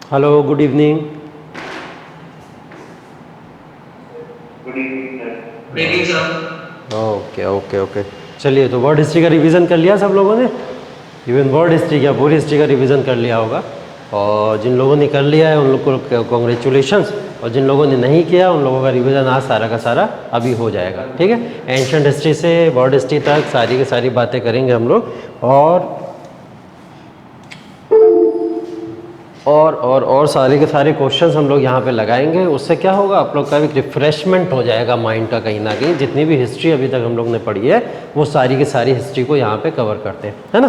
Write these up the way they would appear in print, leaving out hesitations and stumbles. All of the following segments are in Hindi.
Hello, good evening. Good evening sir. Okay okay okay, चलिए तो वर्ल्ड हिस्ट्री का रिवीजन कर लिया सब लोगों ने। इवन वर्ल्ड हिस्ट्री क्या, पूरी हिस्ट्री का रिवीजन कर लिया होगा। और जिन लोगों ने कर लिया है उन लोग को कॉन्ग्रेचुलेशंस, और जिन लोगों ने नहीं किया उन लोगों का रिवीजन आज सारा का सारा अभी हो जाएगा। ठीक है, एंशंट हिस्ट्री से वर्ल्ड हिस्ट्री तक सारी की सारी बातें करेंगे हम लोग। और सारे के सारे क्वेश्चंस हम लोग यहाँ पे लगाएंगे। उससे क्या होगा, आप लोग का भी रिफ्रेशमेंट हो जाएगा माइंड का कहीं ना कहीं। जितनी भी हिस्ट्री अभी तक हम लोग ने पढ़ी है वो सारी की सारी हिस्ट्री को यहाँ पे कवर करते हैं, है ना।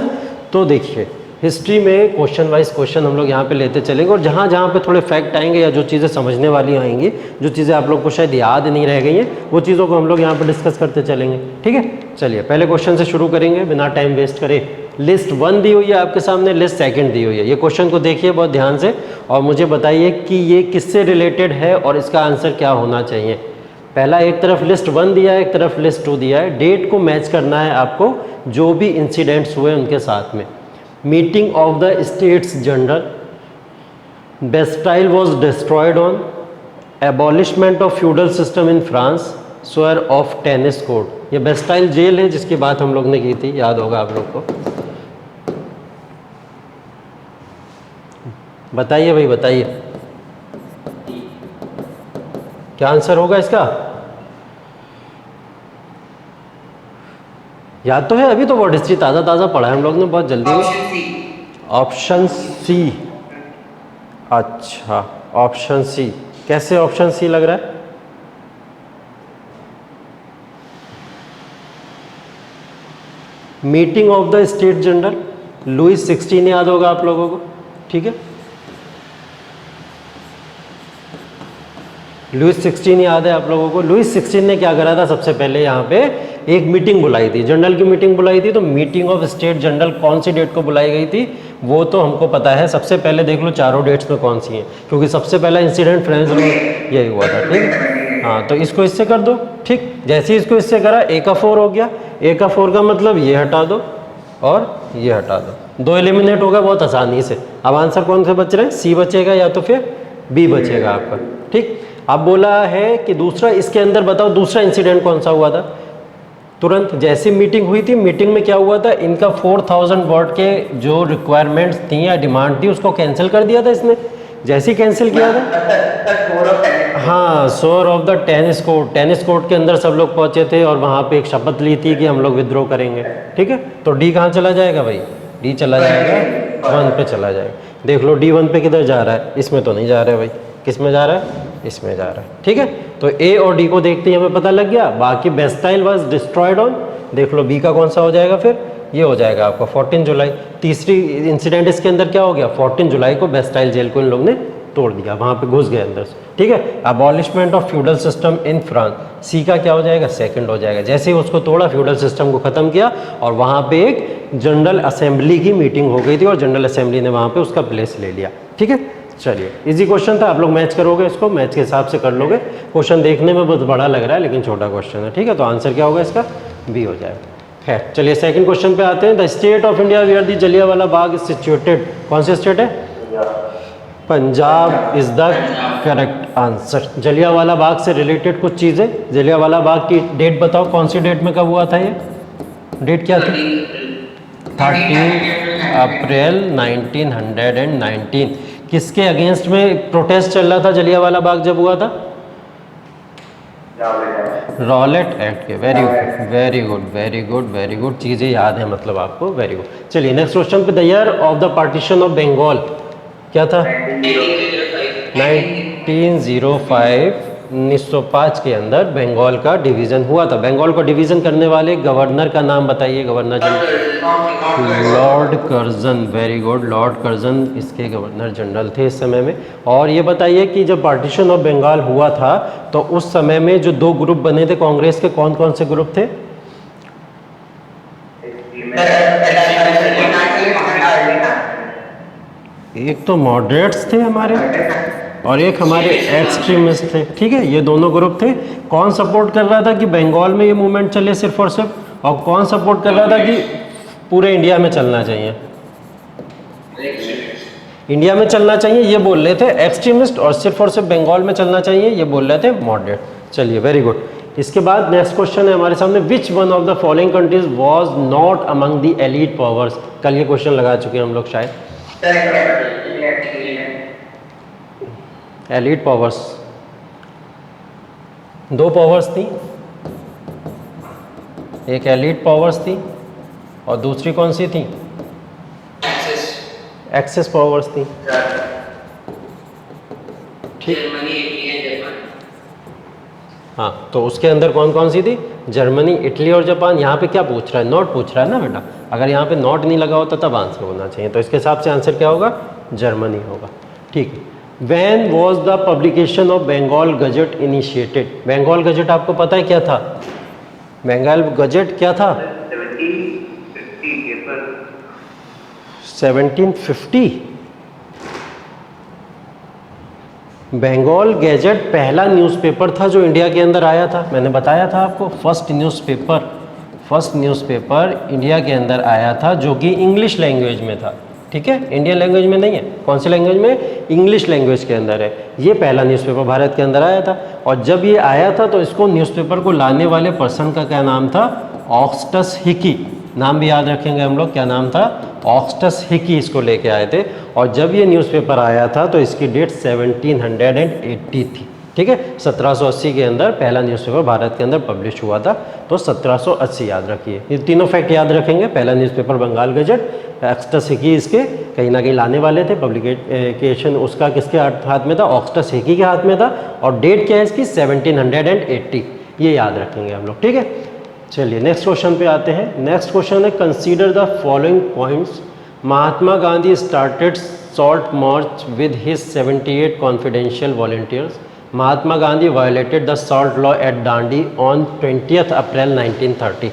तो देखिए, हिस्ट्री में क्वेश्चन वाइज क्वेश्चन हम लोग यहाँ पे लेते चलेंगे, और जहाँ जहाँ पे थोड़े फैक्ट आएंगे या जो चीज़ें समझने वाली आएंगी, जो चीज़ें आप लोग को शायद याद नहीं रह गई हैं, वो चीज़ों को हम लोग यहाँ पे डिस्कस करते चलेंगे। ठीक है, चलिए पहले क्वेश्चन से शुरू करेंगे बिना टाइम वेस्ट करे। लिस्ट 1 दी हुई है आपके सामने, लिस्ट 2 दी हुई है। ये क्वेश्चन को देखिए बहुत ध्यान से और मुझे बताइए कि ये किससे रिलेटेड है और इसका आंसर क्या होना चाहिए। पहला, एक तरफ लिस्ट 1 दिया है, एक तरफ लिस्ट 2 दिया है। डेट को मैच करना है आपको जो भी इंसिडेंट्स हुए उनके साथ में। Meeting of the States General, Bastille was destroyed on, abolishment of feudal system in France, square of tennis court. ये बेस्टाइल जेल है जिसकी बात हम लोग ने की थी, याद होगा आप लोग को। बताइए भाई, बताइए क्या आंसर होगा इसका। याद तो है, अभी तो वर्ल्ड हिस्ट्री ताज़ा ताज़ा पढ़ा है हम लोग ने बहुत जल्दी में। Option C. अच्छा, ऑप्शन सी। कैसे ऑप्शन सी लग रहा है? Meeting of the state general, Louis 16 याद होगा आप लोगों को। ठीक है, लुईस 16 याद है आप लोगों को। लुईस 16 ने क्या करा था, सबसे पहले यहाँ पे एक मीटिंग बुलाई थी, जनरल की मीटिंग बुलाई थी। तो मीटिंग ऑफ स्टेट जनरल कौन सी डेट को बुलाई गई थी वो तो हमको पता है। सबसे पहले देख लो चारों डेट्स में कौन सी हैं, क्योंकि सबसे पहला इंसिडेंट फ्रांस में यही हुआ था। ठीक है, हाँ, तो इसको इससे कर दो। ठीक, जैसे ही इसको इससे करा, A का 4 हो गया। A का 4 का मतलब ये हटा दो और ये हटा दो, 2 एलिमिनेट होगा बहुत आसानी से। अब आंसर कौन से बच रहे हैं, C बचेगा या तो फिर B बचेगा आपका। ठीक, अब बोला है कि दूसरा, इसके अंदर बताओ दूसरा इंसिडेंट कौन सा हुआ था। तुरंत जैसी मीटिंग हुई थी, मीटिंग में क्या हुआ था, इनका 4000 वर्ड के जो रिक्वायरमेंट्स थी या डिमांड थी उसको कैंसिल कर दिया था इसने। जैसे ही कैंसिल किया था, हाँ, सोर of the tennis court. Tennis court के अंदर सब लोग पहुंचे थे और वहाँ पे एक शपथ ली थी कि हम लोग विद्रोह करेंगे। ठीक है, तो डी कहाँ चला जाएगा भाई, डी चला जाएगा 1 पे चला जाएगा। देख लो डी 1 पे किधर जा रहा है, इसमें तो नहीं जा रहा है भाई। किस में जा रहा है, इसमें जा रहा है। ठीक है, तो ए और डी को देखते ही हमें पता लग गया। बाकी बेस्टाइल वाज डिस्ट्रॉयड ऑन, देख लो बी का कौन सा हो जाएगा, फिर ये हो जाएगा आपका 14 जुलाई। तीसरी इंसिडेंट इसके अंदर क्या हो गया, 14 जुलाई को बेस्टाइल जेल को इन लोग ने तोड़ दिया, वहाँ पे घुस गए अंदर से। ठीक है, abolishment of feudal system in France, C का क्या हो जाएगा, सेकंड हो जाएगा। जैसे ही उसको तोड़ा, फ्यूडल सिस्टम को ख़त्म किया, और वहाँ पे एक जनरल असेंबली की मीटिंग हो गई थी और जनरल असेंबली ने वहाँ पे उसका प्लेस ले लिया। ठीक है, चलिए इजी क्वेश्चन था, आप लोग मैच करोगे, इसको मैच के हिसाब से कर लोगे। क्वेश्चन देखने में बहुत बड़ा लग रहा है लेकिन छोटा क्वेश्चन है। ठीक है, तो आंसर क्या होगा इसका, बी हो जाएगा। खैर चलिए सेकंड क्वेश्चन पे आते हैं। The state of India where the Jallianwala Bagh is situated, कौन से स्टेट है, Punjab is the correct answer. Jallianwala Bagh से रिलेटेड कुछ चीज़ें, जलियांवाला बाग की डेट बताओ, कौन सी डेट में कब हुआ था ये, डेट क्या थी, 13 अप्रैल 1919। किसके अगेंस्ट में प्रोटेस्ट चल रहा था जलियांवाला बाग जब हुआ था, रॉलेट एक्ट के। Very good very good very good very good, चीज़ें याद है मतलब आपको, वेरी गुड। चलिए नेक्स्ट क्वेश्चन पे, the year of the partition of Bengal क्या था, 1905। 1905 के अंदर बंगाल का डिवीज़न हुआ था। बंगाल को डिवीज़न करने वाले गवर्नर का नाम बताइए, governor general Lord Curzon. Very good, Lord Curzon इसके गवर्नर जनरल थे इस समय में। और ये बताइए कि जब पार्टीशन ऑफ बंगाल हुआ था तो उस समय में जो 2 ग्रुप बने थे कांग्रेस के, कौन कौन से ग्रुप थे, एक तो मॉडरेट्स थे हमारे और एक हमारे एक्सट्रीमिस्ट थे। ठीक है, ये दोनों ग्रुप थे। कौन सपोर्ट कर रहा था कि बंगाल में ये मूवमेंट चले सिर्फ और सिर्फ, और कौन सपोर्ट कर रहा था कि पूरे इंडिया में चलना चाहिए, इंडिया में चलना चाहिए ये बोल रहे थे एक्सट्रीमिस्ट, और सिर्फ बंगाल में चलना चाहिए ये बोल रहे थे मॉडरेट। चलिए वेरी गुड। इसके बाद नेक्स्ट क्वेश्चन है हमारे सामने, which one of the following countries was not among the elite powers. कल ये क्वेश्चन लगा चुके हैं हम लोग शायद। एलीट पावर्स, दो पावर्स थी, एक एलीट पावर्स थी और दूसरी कौन सी थी? एक्सेस पावर्स थी। ठीक, हाँ, तो उसके अंदर कौन कौन सी थी? जर्मनी, इटली और जापान। यहाँ पे क्या पूछ रहा है? नॉट पूछ रहा है ना बेटा। अगर यहाँ पे नॉट नहीं लगा होता तब आंसर होना चाहिए, तो इसके हिसाब से आंसर क्या होगा? जर्मनी होगा। ठीक है। When was the publication of Bengal gazette initiated. Bengal gazette आपको पता है क्या था? बंगाल गजट क्या था? 1750। बंगाल गैजेट पहला न्यूज़पेपर था जो इंडिया के अंदर आया था। मैंने बताया था आपको, फर्स्ट न्यूज़पेपर इंडिया के अंदर आया था जो कि इंग्लिश लैंग्वेज में था। ठीक है, इंडियन लैंग्वेज में नहीं है। कौन सी लैंग्वेज में? इंग्लिश लैंग्वेज के अंदर है। ये पहला न्यूज़पेपर भारत के अंदर आया था। और जब ये आया था तो इसको न्यूज़पेपर को लाने वाले पर्सन का क्या नाम था? Augustus Hicky. नाम भी याद रखेंगे हम लोग, क्या नाम था? ऑगस्टस हिकी इसको लेके आए थे। और जब ये न्यूज़पेपर आया था तो इसकी डेट 1780 थी। ठीक है, 1780 के अंदर पहला न्यूज़पेपर भारत के अंदर पब्लिश हुआ था। तो 1780 याद रखिए। ये तीनों फैक्ट याद रखेंगे। पहला newspaper Bengal gazette, Augustus Hicky इसके कहीं ना कहीं लाने वाले थे। पब्लिकेशन उसका किसके हाथ में था? ऑगस्टस हिकी के हाथ में था। और डेट क्या है इसकी? 1780। ये याद रखेंगे हम लोग। ठीक है, चलिए नेक्स्ट क्वेश्चन पे आते हैं। नेक्स्ट क्वेश्चन है, consider the following points. Mahatma Gandhi started salt march with his 78 confidential volunteers. Mahatma Gandhi violated the salt law at Dandi on 20 अप्रैल 1930।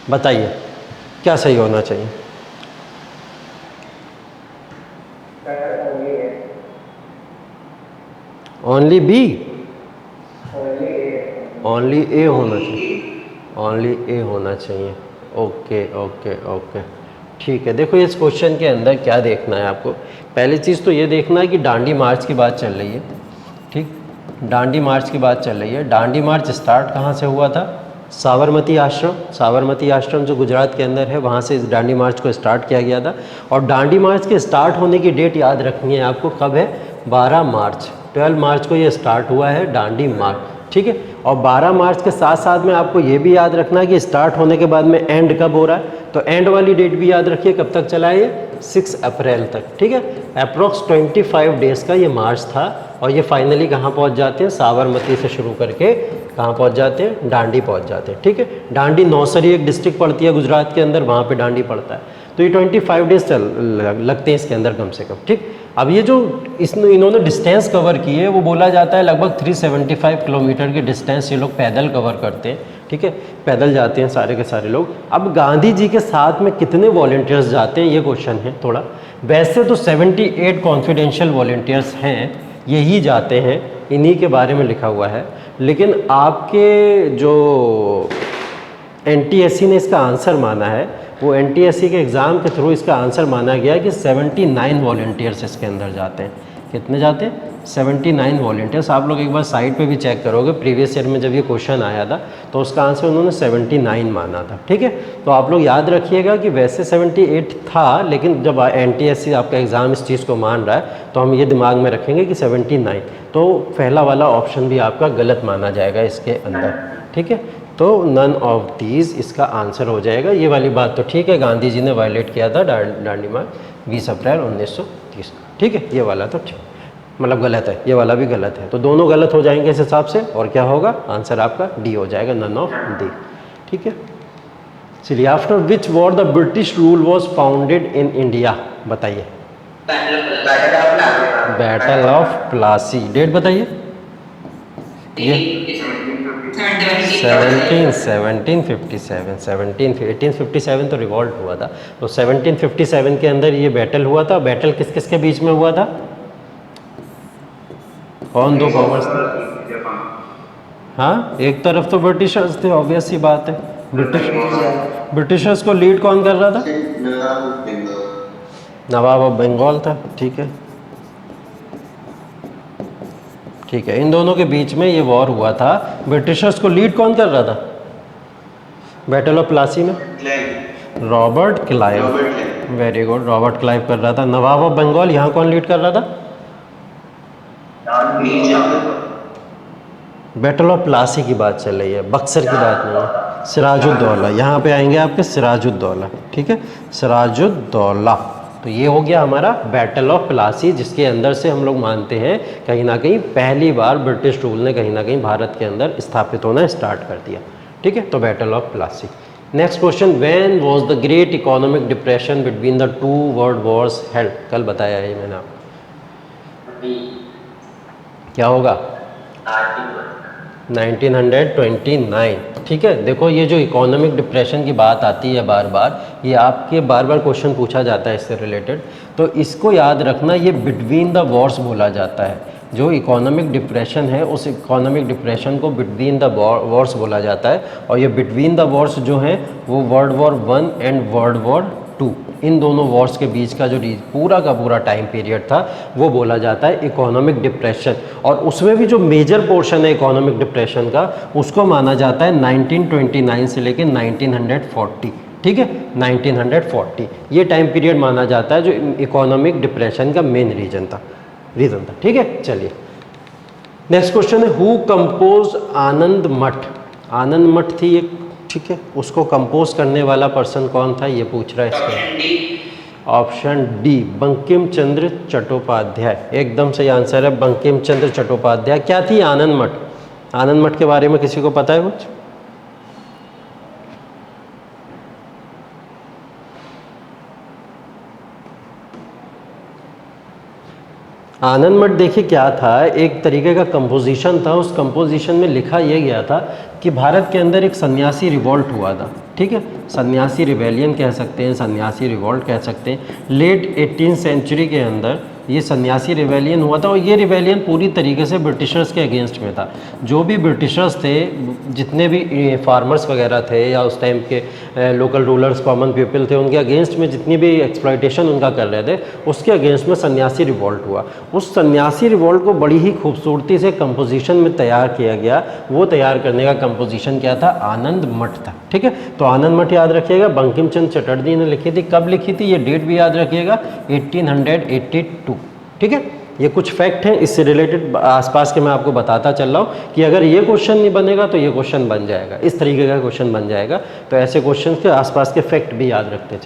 बताइए क्या सही होना चाहिए? Only B? ओनली ए होना चाहिए। ओनली ए होना चाहिए। ओके ओके ओके, ठीक है। देखो इस क्वेश्चन के अंदर क्या देखना है आपको? पहली चीज़ तो ये देखना है कि दांडी मार्च की बात चल रही है। ठीक, दांडी मार्च की बात चल रही है। दांडी मार्च स्टार्ट कहाँ से हुआ था? साबरमती आश्रम। साबरमती आश्रम जो गुजरात के अंदर है, वहाँ से इस दांडी मार्च को स्टार्ट किया गया था। और दांडी मार्च के स्टार्ट होने की डेट याद रखनी है आपको, कब है? 12 मार्च। 12 मार्च को ये स्टार्ट हुआ है दांडी मार्च। ठीक है, और 12 मार्च के साथ साथ में आपको ये भी याद रखना है कि स्टार्ट होने के बाद में एंड कब हो रहा है। तो एंड वाली डेट भी याद रखिए, कब तक चला है ये? 6 अप्रैल तक। ठीक है, अप्रॉक्स 25 डेज़ का ये मार्च था। और ये फाइनली कहाँ पहुँच जाते हैं? साबरमती से शुरू करके कहाँ पहुँच जाते हैं? दांडी पहुँच जाते हैं। ठीक है, दांडी नौसरी एक डिस्ट्रिक्ट पड़ती है गुजरात के अंदर, वहाँ पे दांडी पड़ता है। तो ये 25 डेज लगते हैं इसके अंदर कम से कम। ठीक, अब ये जो इन्होंने डिस्टेंस कवर की है वो बोला जाता है लगभग 375 किलोमीटर की डिस्टेंस ये लोग पैदल कवर करते हैं। ठीक है, पैदल जाते हैं सारे के सारे लोग। अब गांधी जी के साथ में कितने वॉलंटियर्स जाते हैं ये क्वेश्चन है थोड़ा। वैसे तो 78 कॉन्फिडेंशियल वॉलंटियर्स हैं, यही जाते हैं, इन्हीं के बारे में लिखा हुआ है। लेकिन आपके जो NTSC ने इसका आंसर माना है, वो NTSC के एग्ज़ाम के थ्रू इसका आंसर माना गया कि 79 वॉलंटियर्स इसके अंदर जाते हैं। कितने जाते हैं? 79 वॉलंटियर्स। आप लोग एक बार साइट पे भी चेक करोगे, प्रीवियस ईयर में जब ये क्वेश्चन आया था तो उसका आंसर उन्होंने 79 माना था। ठीक है, तो आप लोग याद रखिएगा कि वैसे 78 था, लेकिन जब NTSC आपका एग्ज़ाम इस चीज़ को मान रहा है तो हम ये दिमाग में रखेंगे कि 79। तो पहला वाला ऑप्शन भी आपका गलत माना जाएगा इसके अंदर। ठीक है, तो नन ऑफ दीज इसका आंसर हो जाएगा। ये वाली बात तो ठीक है, गांधी जी ने वायलेट किया था दांडी मार्च 20 अप्रैल 1930। ठीक है, ये वाला तो ठीक, मतलब गलत है, ये वाला भी गलत है। तो दोनों गलत हो जाएंगे इस हिसाब से, और क्या होगा? आंसर आपका डी हो जाएगा, नन ऑफ दी। ठीक है, चलिए, after which war the British rule was founded in India. बताइए। Battle of Plassey. डेट बताइए। ये 1857 तो रिवॉल्ट हुआ था। तो 1757 के अंदर ये बैटल हुआ था। बैटल किस किस के बीच में हुआ था? कौन दो पावर्स थे? हाँ, एक तरफ तो ब्रिटिशर्स थे, ऑब्वियस सी बात है। ब्रिटिशर्स को लीड कौन कर रहा था? नवाब ऑफ बंगाल था। ठीक है, ठीक है, इन दोनों के बीच में ये वॉर हुआ था। ब्रिटिशर्स को लीड कौन कर रहा था बैटल ऑफ प्लासी में? Robert Clive. Very good, Robert Clive कर रहा था। नवाब ऑफ बंगाल यहाँ कौन लीड कर रहा था? बैटल ऑफ प्लासी की बात चल रही है, बक्सर की बात नहीं है। सिराजुद्दौला, यहाँ पे आएंगे आपके सिराजुद्दौला, ठीक है, सिराजुद्दौला। तो ये हो गया हमारा बैटल ऑफ प्लासी, जिसके अंदर से हम लोग मानते हैं कहीं ना कहीं पहली बार ब्रिटिश रूल ने कहीं ना कहीं भारत के अंदर स्थापित होना स्टार्ट कर दिया। ठीक है, तो battle of Plassey. Next question, when was the great economic depression between the two world Wars held? कल बताया है मैंने आपको, क्या होगा? 1929। ठीक है, देखो ये जो इकोनॉमिक डिप्रेशन की बात आती है बार बार, ये आपके बार बार क्वेश्चन पूछा जाता है इससे रिलेटेड, तो इसको याद रखना, ये बिटवीन द वॉर्स बोला जाता है। जो इकोनॉमिक डिप्रेशन है उस इकोनॉमिक डिप्रेशन को बिटवीन द वॉर्स बोला जाता है, और ये बिटवीन द वॉर्स जो हैं वो world war 1 and world war 2, इन दोनों वॉर्स के बीच का जो पूरा का पूरा टाइम पीरियड था वो बोला जाता है इकोनॉमिक डिप्रेशन। और उसमें भी जो मेजर पोर्शन है इकोनॉमिक डिप्रेशन का, उसको माना जाता है 1929 से लेकर 1940। ठीक है, 1940 ये टाइम पीरियड माना जाता है जो इकोनॉमिक डिप्रेशन का मेन रीजन था। ठीक है, चलिए नेक्स्ट क्वेश्चन है, हु कंपोज आनंद मठ? आनंद मठ थी एक, ठीक है, उसको कंपोज करने वाला पर्सन कौन था ये पूछ रहा है इसमें। ऑप्शन डी, बंकिम चंद्र चट्टोपाध्याय, एकदम सही आंसर है, बंकिम चंद्र चट्टोपाध्याय। क्या थी आनंद मठ? आनंद मठ के बारे में किसी को पता है कुछ? आनंद मठ देखिए क्या था, एक तरीके का कंपोजिशन था। उस कंपोजिशन में लिखा यह गया था कि भारत के अंदर एक सन्यासी रिवॉल्ट हुआ था। ठीक है, सन्यासी रिवेलियन कह सकते हैं, सन्यासी रिवॉल्ट कह सकते हैं। लेट 18th सेंचुरी के अंदर ये सन्यासी रिवेलियन हुआ था, और ये रिवेलियन पूरी तरीके से ब्रिटिशर्स के अगेंस्ट में था। जो भी ब्रिटिशर्स थे, जितने भी फार्मर्स वगैरह थे या उस टाइम के लोकल रूलर्स, कॉमन पीपल थे, उनके अगेंस्ट में जितनी भी एक्सप्लॉयटेशन उनका कर रहे थे, उसके अगेंस्ट में सन्यासी रिवॉल्ट हुआ। उस सन्यासी रिवॉल्ट को बड़ी ही खूबसूरती से कंपोजिशन में तैयार किया गया। वो तैयार करने का कंपोजिशन क्या था? आनंद मठ था। ठीक है, तो आनंद मठ याद रखिएगा, बंकिम चंद्र चटर्जी ने लिखी थी। कब लिखी थी ये डेट भी याद रखिएगा, 1882। ठीक है, ये कुछ फैक्ट हैं इससे रिलेटेड आसपास के मैं आपको बताता चल रहा हूँ कि अगर ये क्वेश्चन नहीं बनेगा तो ये क्वेश्चन बन जाएगा, इस तरीके का क्वेश्चन बन जाएगा। तो ऐसे क्वेश्चन के आसपास के फैक्ट भी याद रखते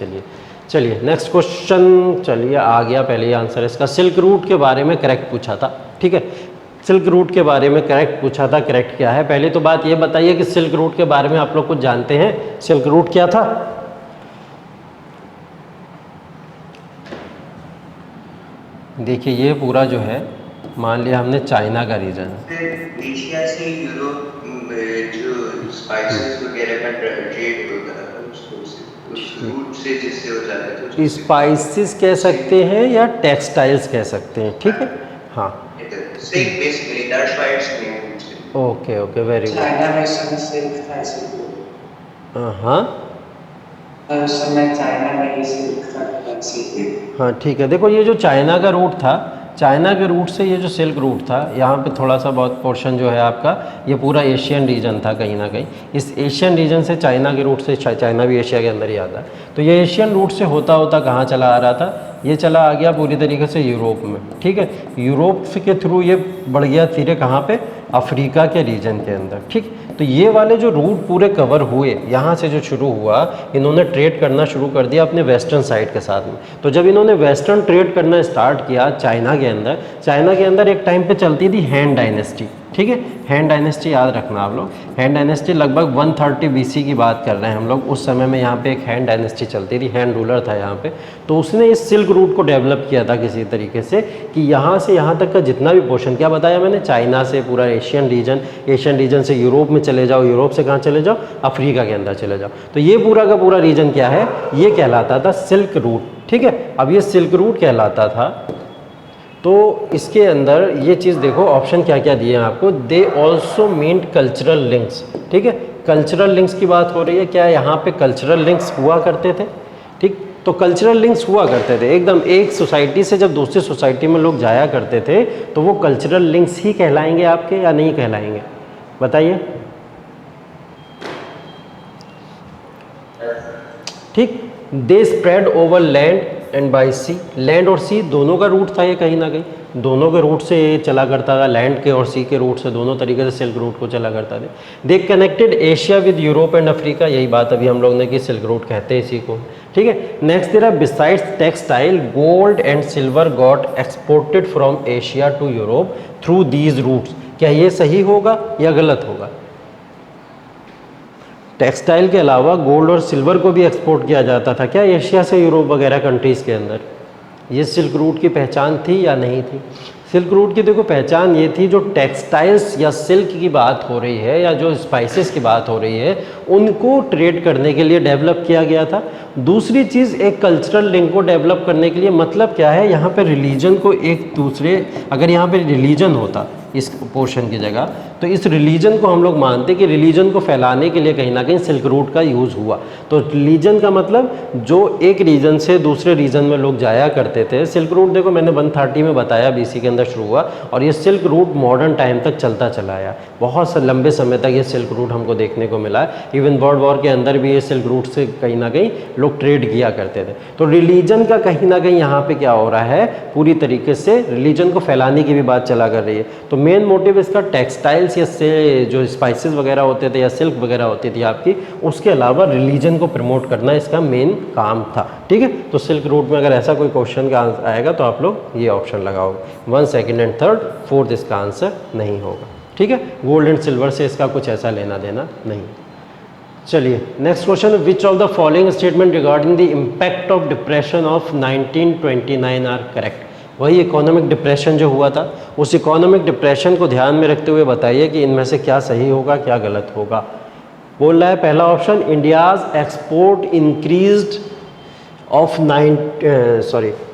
चलिए नेक्स्ट क्वेश्चन, चलिए आ गया पहले ही आंसर इसका। सिल्क रूट के बारे में करेक्ट पूछा था। ठीक है, सिल्क रूट के बारे में करेक्ट पूछा था। करेक्ट क्या है? पहले तो बात ये बताइए कि सिल्क रूट के बारे में आप लोग कुछ जानते हैं? सिल्क रूट क्या था? देखिए ये पूरा जो है, मान लिया हमने चाइना का रीजन, एशिया से यूरोप जो स्पाइसेस वगैरह का ट्रेड होता है उस रूट से जिससे हो जाता है, स्पाइसेस कह सकते हैं या टेक्सटाइल्स कह सकते हैं। ठीक है, हाँ, silk basically, that's why it's named. Okay, very good. China में सिल्क था, हाँ समय चाइना में ही सिल्क था। हाँ, ठीक है, देखो ये जो चाइना का रूट था, चाइना के रूट से ये जो सिल्क रूट था, यहाँ पे थोड़ा सा बहुत पोर्शन जो है आपका, ये पूरा एशियन रीजन था कहीं ना कहीं। इस एशियन रीजन से चाइना के रूट से, चाइना भी एशिया के अंदर ही आता है, तो ये एशियन रूट से होता होता कहाँ चला आ रहा था? ये चला आ गया पूरी तरीके से यूरोप में। ठीक है, यूरोप के थ्रू ये बढ़ गया धीरे कहाँ पे? अफ्रीका के रीजन के अंदर। ठीक, तो ये वाले जो रूट पूरे कवर हुए, यहाँ से जो शुरू हुआ, इन्होंने ट्रेड करना शुरू कर दिया अपने वेस्टर्न साइड के साथ में। तो जब इन्होंने वेस्टर्न ट्रेड करना स्टार्ट किया चाइना के अंदर एक टाइम पे चलती थी हैन डायनेस्टी। ठीक है, हैन डायनेस्टी याद रखना आप लोग। हैन डायनेस्टी लगभग 130 BC की बात कर रहे हैं हम लोग। उस समय में यहाँ पे एक हैन डायनेस्टी चलती थी, हैन रूलर था यहाँ पे। तो उसने इस सिल्क रूट को डेवलप किया था किसी तरीके से कि यहाँ से यहाँ तक का जितना भी पोर्शन, क्या बताया मैंने, चाइना से पूरा एशियन रीजन से यूरोप में चले जाओ, यूरोप से कहाँ चले जाओ? अफ्रीका के अंदर चले जाओ। तो ये पूरा का पूरा रीजन क्या है? ये कहलाता था सिल्क रूट। ठीक है, अब ये सिल्क रूट कहलाता था। तो इसके अंदर ये चीज़ देखो, ऑप्शन क्या क्या दिए हैं आपको। They also meant cultural links. ठीक है, कल्चरल लिंक्स की बात हो रही है, क्या यहाँ पे कल्चरल लिंक्स हुआ करते थे? ठीक, तो कल्चरल लिंक्स हुआ करते थे एकदम, एक सोसाइटी से जब दूसरी सोसाइटी में लोग जाया करते थे तो वो कल्चरल लिंक्स ही कहलाएंगे आपके या नहीं कहलाएंगे, बताइए। ठीक, they spread over land and by sea, land और सी दोनों का रूट था ये, कहीं ना कहीं दोनों के रूट से ये चला करता था, लैंड के और सी के रूट से, दोनों तरीके से सिल्क रूट को चला करता था। दे connected Asia with Europe and Africa, यही बात अभी हम लोग ने कि सिल्क रूट कहते हैं इसी को, ठीक है। नेक्स्ट तेरा besides textile gold and silver got exported from Asia to Europe through these routes, क्या ये सही होगा या गलत होगा? टेक्सटाइल के अलावा गोल्ड और सिल्वर को भी एक्सपोर्ट किया जाता था क्या एशिया से यूरोप वगैरह कंट्रीज़ के अंदर? ये सिल्क रूट की पहचान थी या नहीं थी? सिल्क रूट की देखो पहचान ये थी, जो टेक्सटाइल्स या सिल्क की बात हो रही है या जो स्पाइसेस की बात हो रही है उनको ट्रेड करने के लिए डेवलप किया गया था। दूसरी चीज़ एक कल्चरल लिंक को डेवलप करने के लिए, मतलब क्या है, यहाँ पे रिलीजन को एक दूसरे, अगर यहाँ पे रिलीजन होता इस पोर्शन की जगह, तो इस रिलीजन को हम लोग मानते कि रिलीजन को फैलाने के लिए कहीं ना कहीं सिल्क रूट का यूज़ हुआ। तो रिलीजन का मतलब जो एक रीजन से दूसरे रीजन में लोग जाया करते थे। सिल्क रूट देखो मैंने 130 में बताया BC के अंदर शुरू हुआ और ये सिल्क रूट मॉडर्न टाइम तक चलता चला आया, बहुत लंबे समय तक ये सिल्क रूट हमको देखने को मिला। इवन वर्ल्ड वॉर के अंदर भी ये सिल्क रूट से कहीं ना कहीं लोग ट्रेड किया करते थे। तो रिलीजन का कहीं ना कहीं यहाँ पे क्या हो रहा है, पूरी तरीके से रिलीजन को फैलाने की भी बात चला कर रही है। तो मेन मोटिव इसका टेक्सटाइल्स या से जो स्पाइसेस वगैरह होते थे या सिल्क वगैरह होती थी आपकी, उसके अलावा रिलीजन को प्रमोट करना इसका मेन काम था, ठीक है। तो सिल्क रूट में अगर ऐसा कोई क्वेश्चन का आंसर आएगा तो आप लोग ये ऑप्शन लगाओगे। 1, 2 एंड 3, 4 इसका आंसर नहीं होगा, ठीक है। गोल्ड एंड सिल्वर से इसका कुछ ऐसा लेना देना नहीं। चलिए next question, which of the following statement regarding the impact of depression of 1929 are correct? वही इकोनॉमिक डिप्रेशन जो हुआ था, उस इकोनॉमिक डिप्रेशन को ध्यान में रखते हुए बताइए कि इनमें से क्या सही होगा क्या गलत होगा। बोल रहा है पहला option, India's export increased of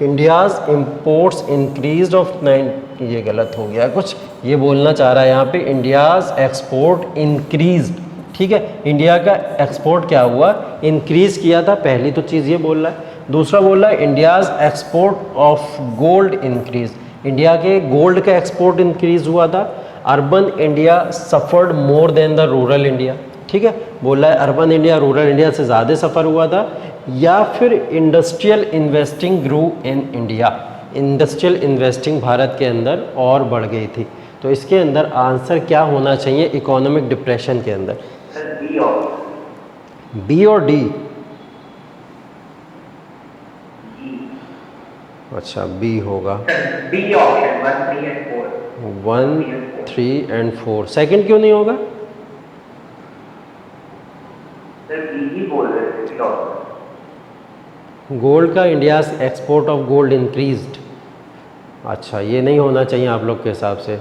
India's imports increased of 9, ये गलत हो गया कुछ, ये बोलना चाह रहा है यहाँ पे इंडियाज एक्सपोर्ट इंक्रीज्ड, ठीक है। इंडिया का एक्सपोर्ट क्या हुआ, इंक्रीज किया था, पहली तो चीज़ ये बोल रहा है। दूसरा बोल रहा है India's export of gold increase, India के गोल्ड का एक्सपोर्ट इंक्रीज हुआ था। Urban India suffered more than the rural India, ठीक है। बोल रहा है अर्बन इंडिया रूरल इंडिया से ज़्यादा सफ़र हुआ था। या फिर industrial investing grew in India, industrial investing Bharat के अंदर और बढ़ गई थी। तो इसके अंदर आंसर क्या होना चाहिए इकोनॉमिक डिप्रेशन के अंदर? बी और डी? अच्छा बी होगा, B option 1, 3 and 4। 1, 3 and 4। Second क्यों नहीं होगा? सर बी ही बोल रहे थे ऑप्शन। गोल्ड का India export of gold increased, अच्छा ये नहीं होना चाहिए आप लोग के हिसाब से।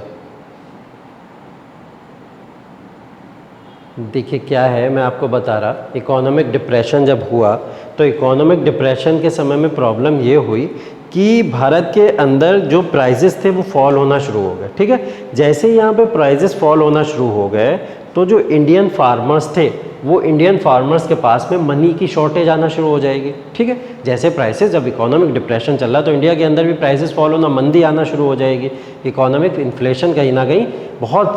देखिए क्या है, मैं आपको बता रहा, इकोनॉमिक डिप्रेशन जब हुआ तो इकोनॉमिक डिप्रेशन के समय में प्रॉब्लम ये हुई कि भारत के अंदर जो प्राइजेस थे वो फॉल होना शुरू हो गए, ठीक है। जैसे ही यहाँ पे प्राइजेस फॉल होना शुरू हो गए तो जो इंडियन फार्मर्स थे वो इंडियन फार्मर्स के पास में मनी की शॉर्टेज आना शुरू हो जाएगी, ठीक है। जैसे प्राइसेस, जब इकोनॉमिक डिप्रेशन चल रहा तो इंडिया के अंदर भी प्राइसेस फॉल होना, मंदी आना शुरू हो जाएगी, इकोनॉमिक इन्फ्लेशन कहीं ना कहीं बहुत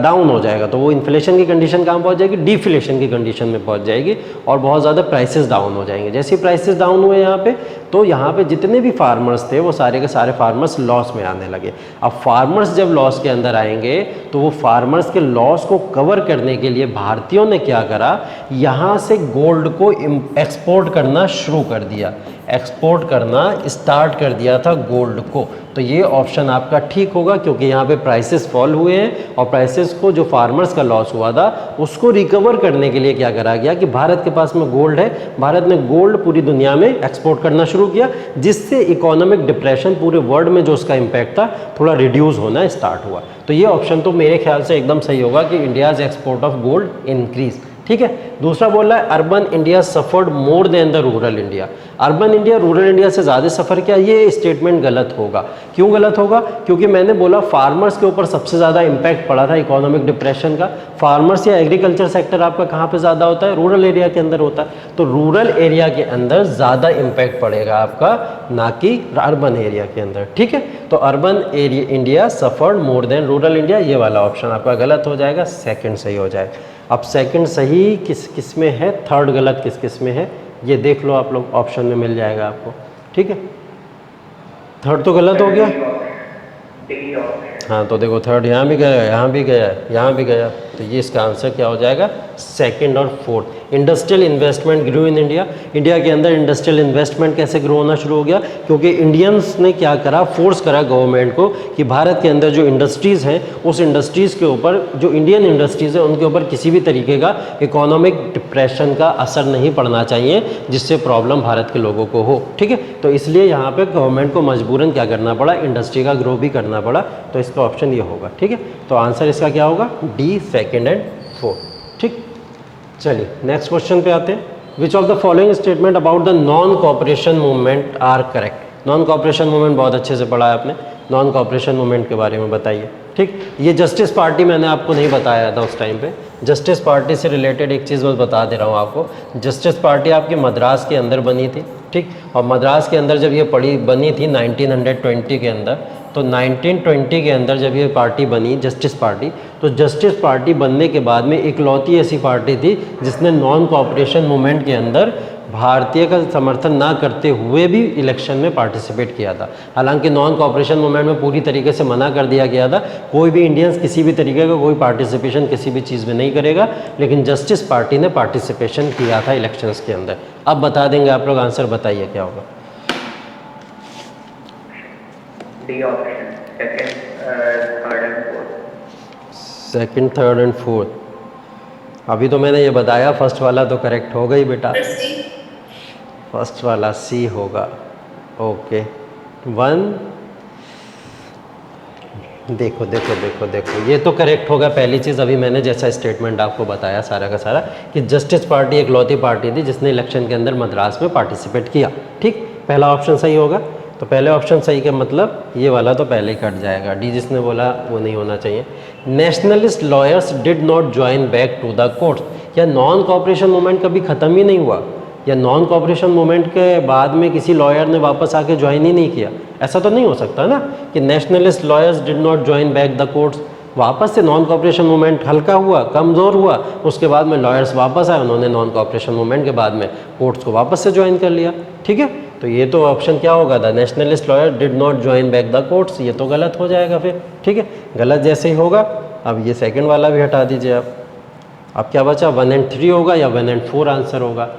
डाउन हो जाएगा। तो वो इन्फ्लेशन की कंडीशन कहाँ पहुँच जाएगी, डिफ्लेशन की कंडीशन में पहुँच जाएगी और बहुत ज़्यादा प्राइसेस डाउन हो जाएंगे। जैसे ही प्राइसेस डाउन हुए यहाँ पे, तो यहाँ पे जितने भी फार्मर्स थे वो सारे के सारे फार्मर्स लॉस में आने लगे। अब फार्मर्स जब लॉस के अंदर आएंगे तो वो फार्मर्स के लॉस को कवर करने के लिए भारतीयों ने क्या करा, यहाँ से गोल्ड को एक्सपोर्ट करना शुरू कर दिया, एक्सपोर्ट करना स्टार्ट कर दिया था गोल्ड को। तो ये ऑप्शन आपका ठीक होगा क्योंकि यहाँ पे प्राइसेस फॉल हुए हैं और प्राइसेस को, जो फार्मर्स का लॉस हुआ था उसको रिकवर करने के लिए क्या करा गया कि भारत के पास में गोल्ड है, भारत ने गोल्ड पूरी दुनिया में एक्सपोर्ट करना शुरू किया, जिससे इकोनॉमिक डिप्रेशन पूरे वर्ल्ड में जो उसका इम्पैक्ट था थोड़ा रिड्यूस होना स्टार्ट हुआ। तो ये ऑप्शन तो मेरे ख्याल से एकदम सही होगा कि India's export of gold increase, ठीक है। दूसरा बोल रहा है urban India suffered more than the rural India, urban India rural India से ज़्यादा सफ़र किया, ये स्टेटमेंट गलत होगा क्यों गलत होगा? क्योंकि मैंने बोला फार्मर्स के ऊपर सबसे ज़्यादा इम्पैक्ट पड़ा था इकोनॉमिक डिप्रेशन का। फार्मर्स या एग्रीकल्चर सेक्टर आपका कहाँ पे ज़्यादा होता है? रूरल एरिया के अंदर होता है। तो रूरल एरिया के अंदर ज़्यादा इम्पैक्ट पड़ेगा आपका, ना कि अर्बन एरिया के अंदर। ठीक है, तो urban area India suffered more than rural India, ये वाला ऑप्शन आपका गलत हो जाएगा, सेकंड सही हो जाएगा। अब सेकंड सही किस में है, थर्ड गलत किस में है, ये देख लो आप लोग, ऑप्शन में मिल जाएगा आपको। ठीक है, थर्ड तो गलत हो गया। हाँ, तो देखो थर्ड यहाँ भी गया, यहाँ भी गया, यहाँ भी गया, तो ये इसका आंसर क्या हो जाएगा? सेकंड और fourth. Industrial investment grow in India. India के अंदर इंडस्ट्रियल इन्वेस्टमेंट कैसे ग्रो होना शुरू हो गया? क्योंकि इंडियंस ने क्या करा, फोर्स करा गवर्नमेंट को कि भारत के अंदर जो इंडस्ट्रीज़ हैं, उस इंडस्ट्रीज़ के ऊपर, जो इंडियन इंडस्ट्रीज़ है उनके ऊपर किसी भी तरीके का इकोनॉमिक डिप्रेशन का असर नहीं पड़ना चाहिए, जिससे प्रॉब्लम भारत के लोगों को हो। ठीक है, तो इसलिए यहाँ पर गवर्नमेंट को मजबूरन क्या करना पड़ा, इंडस्ट्री का ग्रो भी करना पड़ा। तो इसका ऑप्शन ये होगा। ठीक है, तो आंसर इसका क्या होगा? D, second and fourth. ठीक, चलिए नेक्स्ट क्वेश्चन पे आते हैं। Which of the following statement about the non cooperation movement are correct? Non cooperation movement बहुत अच्छे से पढ़ा है आपने, नॉन कॉपरेशन मूवमेंट के बारे में बताइए। ठीक, ये जस्टिस पार्टी मैंने आपको नहीं बताया था उस टाइम पे। जस्टिस पार्टी से रिलेटेड एक चीज़ बस बता दे रहा हूँ आपको। जस्टिस पार्टी आपकी मद्रास के अंदर बनी थी। ठीक, और मद्रास के अंदर जब ये बनी थी 1920 के अंदर, तो 1920 के अंदर जब ये पार्टी बनी जस्टिस पार्टी, तो जस्टिस पार्टी बनने के बाद में इकलौती ऐसी पार्टी थी जिसने नॉन कॉपरेशन मूवमेंट के अंदर भारतीय का समर्थन ना करते हुए भी इलेक्शन में पार्टिसिपेट किया था। हालांकि नॉन कॉपरेशन मूवमेंट में पूरी तरीके से मना कर दिया गया था, कोई भी इंडियंस किसी भी तरीके का कोई पार्टिसिपेशन किसी भी चीज़ में नहीं करेगा, लेकिन जस्टिस पार्टी ने पार्टिसिपेशन किया था इलेक्शंस के अंदर। अब बता देंगे आप लोग, आंसर बताइए क्या होगा? D option, second, third and fourth. Second, third and fourth. अभी तो मैंने ये बताया, फर्स्ट वाला तो करेक्ट हो गई बेटा, फर्स्ट वाला सी होगा। ओके, वन, देखो देखो देखो देखो, ये तो करेक्ट होगा पहली चीज़। अभी मैंने जैसा स्टेटमेंट आपको बताया सारा का सारा, कि जस्टिस पार्टी एक लौती पार्टी थी जिसने इलेक्शन के अंदर मद्रास में पार्टिसिपेट किया। ठीक, पहला ऑप्शन सही होगा। तो पहले ऑप्शन सही का मतलब ये वाला तो पहले ही कट जाएगा, डी जिसने बोला वो नहीं होना चाहिए। Nationalist lawyers did not join back to the courts. या नॉन कॉपरेशन मूवमेंट कभी ख़त्म ही नहीं हुआ, या नॉन कॉपरेशन मूवमेंट के बाद में किसी लॉयर ने वापस आके ज्वाइन ही नहीं किया? ऐसा तो नहीं हो सकता ना कि nationalist lawyers did not join back the courts, वापस से नॉन कॉपरेशन मूवमेंट हल्का हुआ, कमज़ोर हुआ, उसके बाद में लॉयर्स वापस आए, उन्होंने नॉन कॉपरेशन मूवमेंट के बाद में कोर्ट्स को वापस से ज्वाइन कर लिया। ठीक है, तो ये तो ऑप्शन क्या होगा? The nationalist lawyer did not join back the courts, ये तो गलत हो जाएगा फिर। ठीक है, गलत जैसे ही होगा, अब ये सेकंड वाला भी हटा दीजिए आप। अब क्या बचा? 1 and 3 होगा या 1 and 4 आंसर होगा।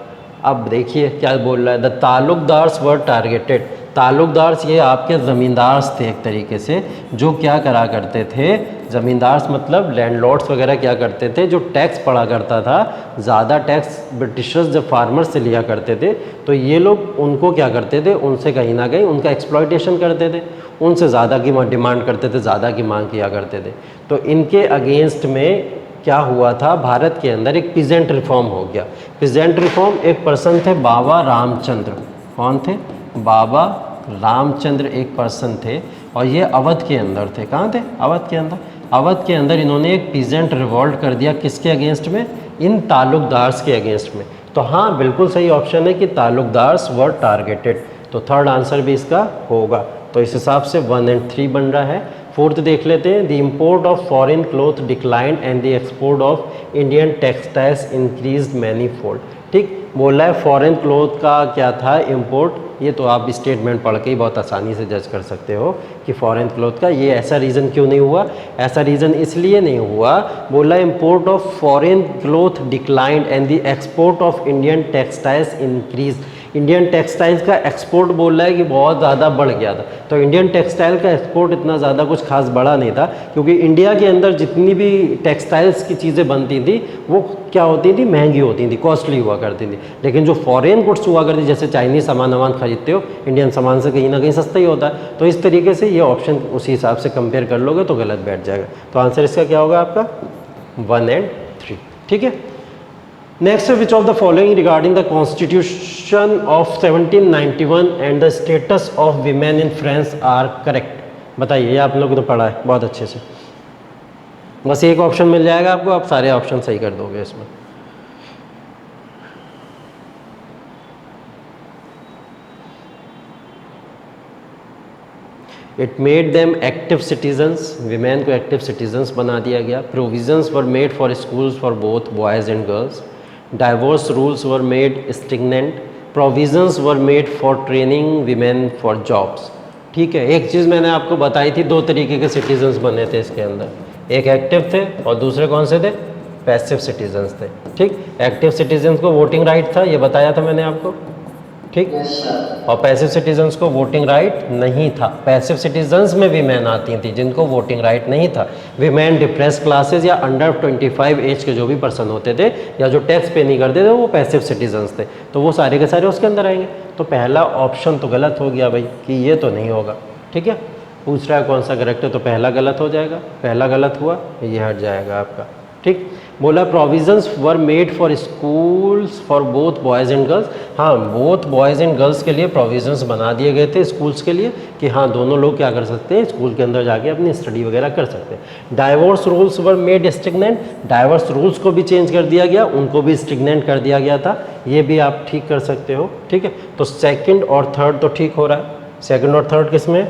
अब देखिए क्या बोल रहा है, the taluqdars were targeted. Taluqdars ये आपके ज़मींदार्स थे एक तरीके से, जो क्या करा करते थे, ज़मींदार्स मतलब लैंडलॉर्ड्स वगैरह क्या करते थे, जो टैक्स पड़ा करता था, ज़्यादा टैक्स ब्रिटिशर्स जब फार्मर्स से लिया करते थे, तो ये लोग उनको क्या करते थे, उनसे कहीं ना कहीं उनका एक्सप्लॉयटेशन करते थे, उनसे ज़्यादा की डिमांड करते थे, ज़्यादा की मांग किया करते थे। तो इनके अगेंस्ट में क्या हुआ था, भारत के अंदर एक पीजेंट रिफॉर्म हो गया। पीजेंट रिफॉर्म, एक पर्सन थे बाबा रामचंद्र। कौन थे? बाबा रामचंद्र एक पर्सन थे, और ये अवध के अंदर थे। कहाँ थे? अवध के अंदर। अवध के अंदर इन्होंने एक पीजेंट रिवॉल्ट कर दिया, किसके अगेंस्ट में? इन ताल्लुकदार्स के अगेंस्ट में। तो हाँ, बिल्कुल सही ऑप्शन है कि ताल्लुकदार्स वर टारगेटेड, तो थर्ड आंसर भी इसका होगा। तो इस हिसाब से 1 and 3 बन रहा है। फोर्थ देख लेते हैं, the import of foreign cloth decline and the export of Indian textiles increase many fold. ठीक, बोला है फॉरेन क्लोथ का क्या था इम्पोर्ट, ये तो आप स्टेटमेंट पढ़ के ही बहुत आसानी से जज कर सकते हो कि फॉरेन क्लोथ का ये ऐसा रीज़न क्यों नहीं हुआ। ऐसा रीज़न इसलिए नहीं हुआ, बोला import of foreign cloth declined and the export of Indian textiles increase. Indian textiles का एक्सपोर्ट बोल रहा है कि बहुत ज़्यादा बढ़ गया था। तो इंडियन टेक्सटाइल का एक्सपोर्ट इतना ज़्यादा कुछ खास बढ़ा नहीं था, क्योंकि इंडिया के अंदर जितनी भी टेक्सटाइल्स की चीज़ें बनती थी वो क्या होती थी, महंगी होती थी, कॉस्टली हुआ करती थी। लेकिन जो फॉरेन गुड्स हुआ करती, जैसे चाइनीज़ सामान खरीदते हो, इंडियन सामान से कहीं ना कहीं सस्ता ही होता है। तो इस तरीके से ये ऑप्शन उसी हिसाब से कंपेयर कर लोगे तो गलत बैठ जाएगा। तो आंसर इसका क्या होगा आपका? 1 and 3। ठीक है, next, which of the following regarding the constitution of 1791 and the status of women in France are correct. बताइए, ये आप लोग को तो पढ़ा है बहुत अच्छे से। बस एक ऑप्शन मिल जाएगा आपको, आप सारे ऑप्शन सही कर दोगे इसमें। It made them active citizens, women को एक्टिव सिटीजन्स बना दिया गया। Provisions were made for schools for both boys and girls. Divorce rules were made stringent. Provisions were made for training women for jobs. ठीक है, एक चीज़ मैंने आपको बताई थी, दो तरीके के सिटीजन्स बने थे इसके अंदर, एक एक्टिव थे और दूसरे कौन से थे, पैसिव सिटीजन्स थे। ठीक, एक्टिव सिटीजन्स को वोटिंग राइट था, ये बताया था मैंने आपको। ठीक, और पैसिव सिटीजन्स को वोटिंग राइट नहीं था। पैसिव सिटीजन्स में वीमेन आती थी जिनको वोटिंग राइट नहीं था। वीमेन डिप्रेस क्लासेस या अंडर 25 एज के जो भी पर्सन होते थे या जो टैक्स पे नहीं करते थे वो पैसिव सिटीजन्स थे, तो वो सारे के सारे उसके अंदर आएंगे। तो पहला ऑप्शन तो गलत हो गया भाई कि ये तो नहीं होगा। ठीक है, पूछ रहा है कौन सा करेक्ट है, तो पहला गलत हो जाएगा, पहला गलत हुआ, ये हट जाएगा आपका। ठीक, बोला provisions were made for schools for both boys and girls. हाँ, बोथ बॉयज़ एंड गर्ल्स के लिए प्रोविजंस बना दिए गए थे स्कूल्स के लिए कि हाँ दोनों लोग क्या कर सकते हैं, स्कूल के अंदर जाके अपनी स्टडी वगैरह कर सकते हैं। Divorce rules were made stringent, divorce rules को भी चेंज कर दिया गया, उनको भी स्टिग्नेंट कर दिया गया था, ये भी आप ठीक कर सकते हो। ठीक है, तो सेकेंड और थर्ड तो ठीक हो रहा है। सेकेंड और थर्ड किस में,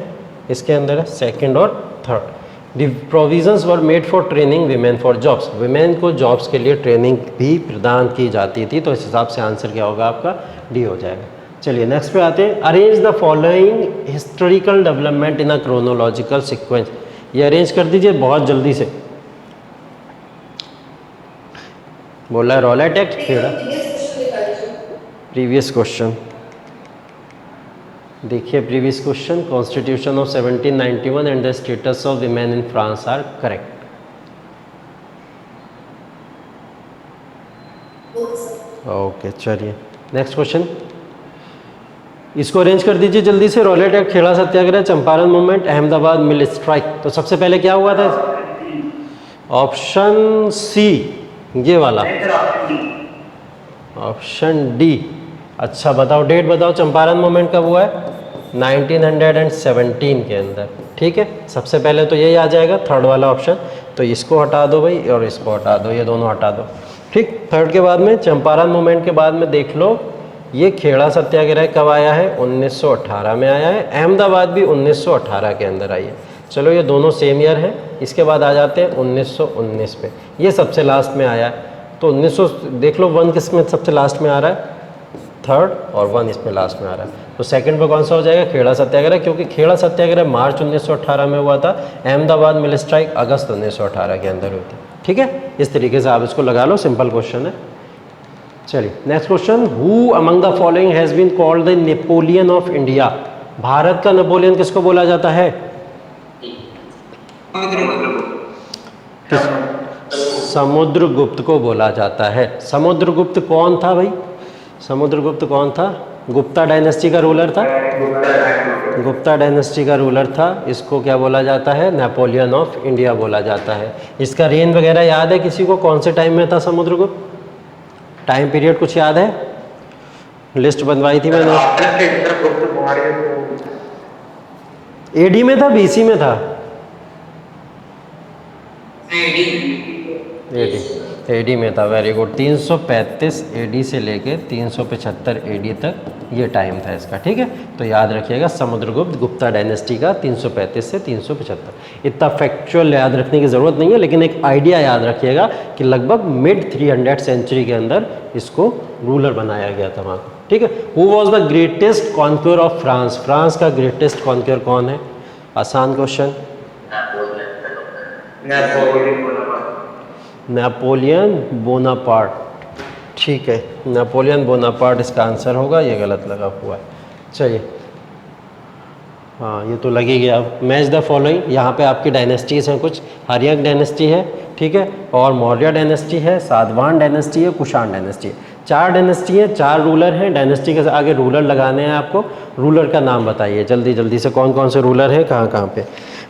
इसके अंदर है सेकेंड और third. The provisions were made for training women for jobs, women को जॉब्स के लिए ट्रेनिंग भी प्रदान की जाती थी, तो इस हिसाब से आंसर क्या होगा आपका, डी हो जाएगा। चलिए नेक्स्ट पे आते हैं। Arrange the following historical development in a chronological sequence. ये अरेंज कर दीजिए बहुत जल्दी से। बोला रॉलेट एक्ट, प्रीवियस क्वेश्चन देखिए, previous question, constitution of 1791 and the status of women in France are correct. Okay, चलिए नेक्स्ट क्वेश्चन, इसको अरेंज कर दीजिए जल्दी से। Rowlatt Act, Kheda Satyagraha, Champaran movement, Ahmedabad mill strike. तो सबसे पहले क्या हुआ था, ऑप्शन सी, ये वाला ऑप्शन डी। अच्छा बताओ, डेट बताओ, चंपारण मूवमेंट कब हुआ है, 1917 के अंदर। ठीक है, सबसे पहले तो यही आ जाएगा थर्ड वाला ऑप्शन, तो इसको हटा दो भाई और इसको हटा दो, ये दोनों हटा दो। ठीक, थर्ड के बाद में चंपारण मूवमेंट के बाद में देख लो, ये खेड़ा सत्याग्रह कब आया है, 1918 में आया है। अहमदाबाद भी 1918 के अंदर आई है। चलो ये दोनों सेम ईयर है। इसके बाद आ जाते हैं 1919 पे, ये सबसे लास्ट में आया है। तो 1900 देख लो, वन किस में सबसे लास्ट में आ रहा है, थर्ड, और वन इसमें लास्ट में आ रहा है। तो सेकंड पे कौन सा हो जाएगा, खेड़ा सत्याग्रह, क्योंकि खेड़ा सत्याग्रह मार्च 1918 में हुआ था, अहमदाबाद मिल स्ट्राइक अगस्त 1918 के अंदर हुई थी। ठीक है, इस तरीके से आप इसको लगा लो, सिंपल क्वेश्चन है। चलिए next question, who among the following has been called the Napoleon of India. Bharat का नेपोलियन किसको बोला जाता है, समुद्रगुप्त को बोला जाता है। समुद्रगुप्त कौन था भाई, समुद्रगुप्त कौन था, गुप्ता डायनेस्टी का रूलर था, गुप्ता डायनेस्टी का रूलर था। इसको क्या बोला जाता है, नेपोलियन ऑफ इंडिया बोला जाता है। इसका रेन वगैरह याद है किसी को, कौन से टाइम में था समुद्रगुप्त, टाइम पीरियड कुछ याद है, लिस्ट बनवाई थी मैंने। एडी में था, बीसी में था, एडी में था। वेरी गुड, 335 एडी से लेके 375 एडी तक ये टाइम था इसका। ठीक है, तो याद रखिएगा समुद्रगुप्त, गुप्ता डायनेस्टी का 335 से 375। इतना फैक्चुअल याद रखने की ज़रूरत नहीं है, लेकिन एक आइडिया याद रखिएगा कि लगभग मिड 300 सेंचुरी के अंदर इसको रूलर बनाया गया था वहाँ। ठीक है, who was the greatest conquer of France, France का ग्रेटेस्ट कॉन्क्योर कौन है, आसान क्वेश्चन, नेपोलियन बोनापार्ट। ठीक है, नेपोलियन बोनापार्ट इसका आंसर होगा, ये गलत लगा हुआ है। चलिए, हाँ ये तो लग ही गया। मैच द फॉलोइंग, यहाँ पे आपकी डायनेस्टीज़ हैं कुछ, हर्यक डायनेस्टी है, ठीक है, और मौर्य डायनेस्टी है, सातवाहन डायनेस्टी है, कुषाण डायनेस्टी है। 4 डायनेस्टी है, 4 रूलर हैं। डायनेस्टी के आगे रूलर लगाने हैं आपको। रूलर का नाम बताइए जल्दी जल्दी से, कौन कौन से रूलर हैं, कहाँ कहाँ पे।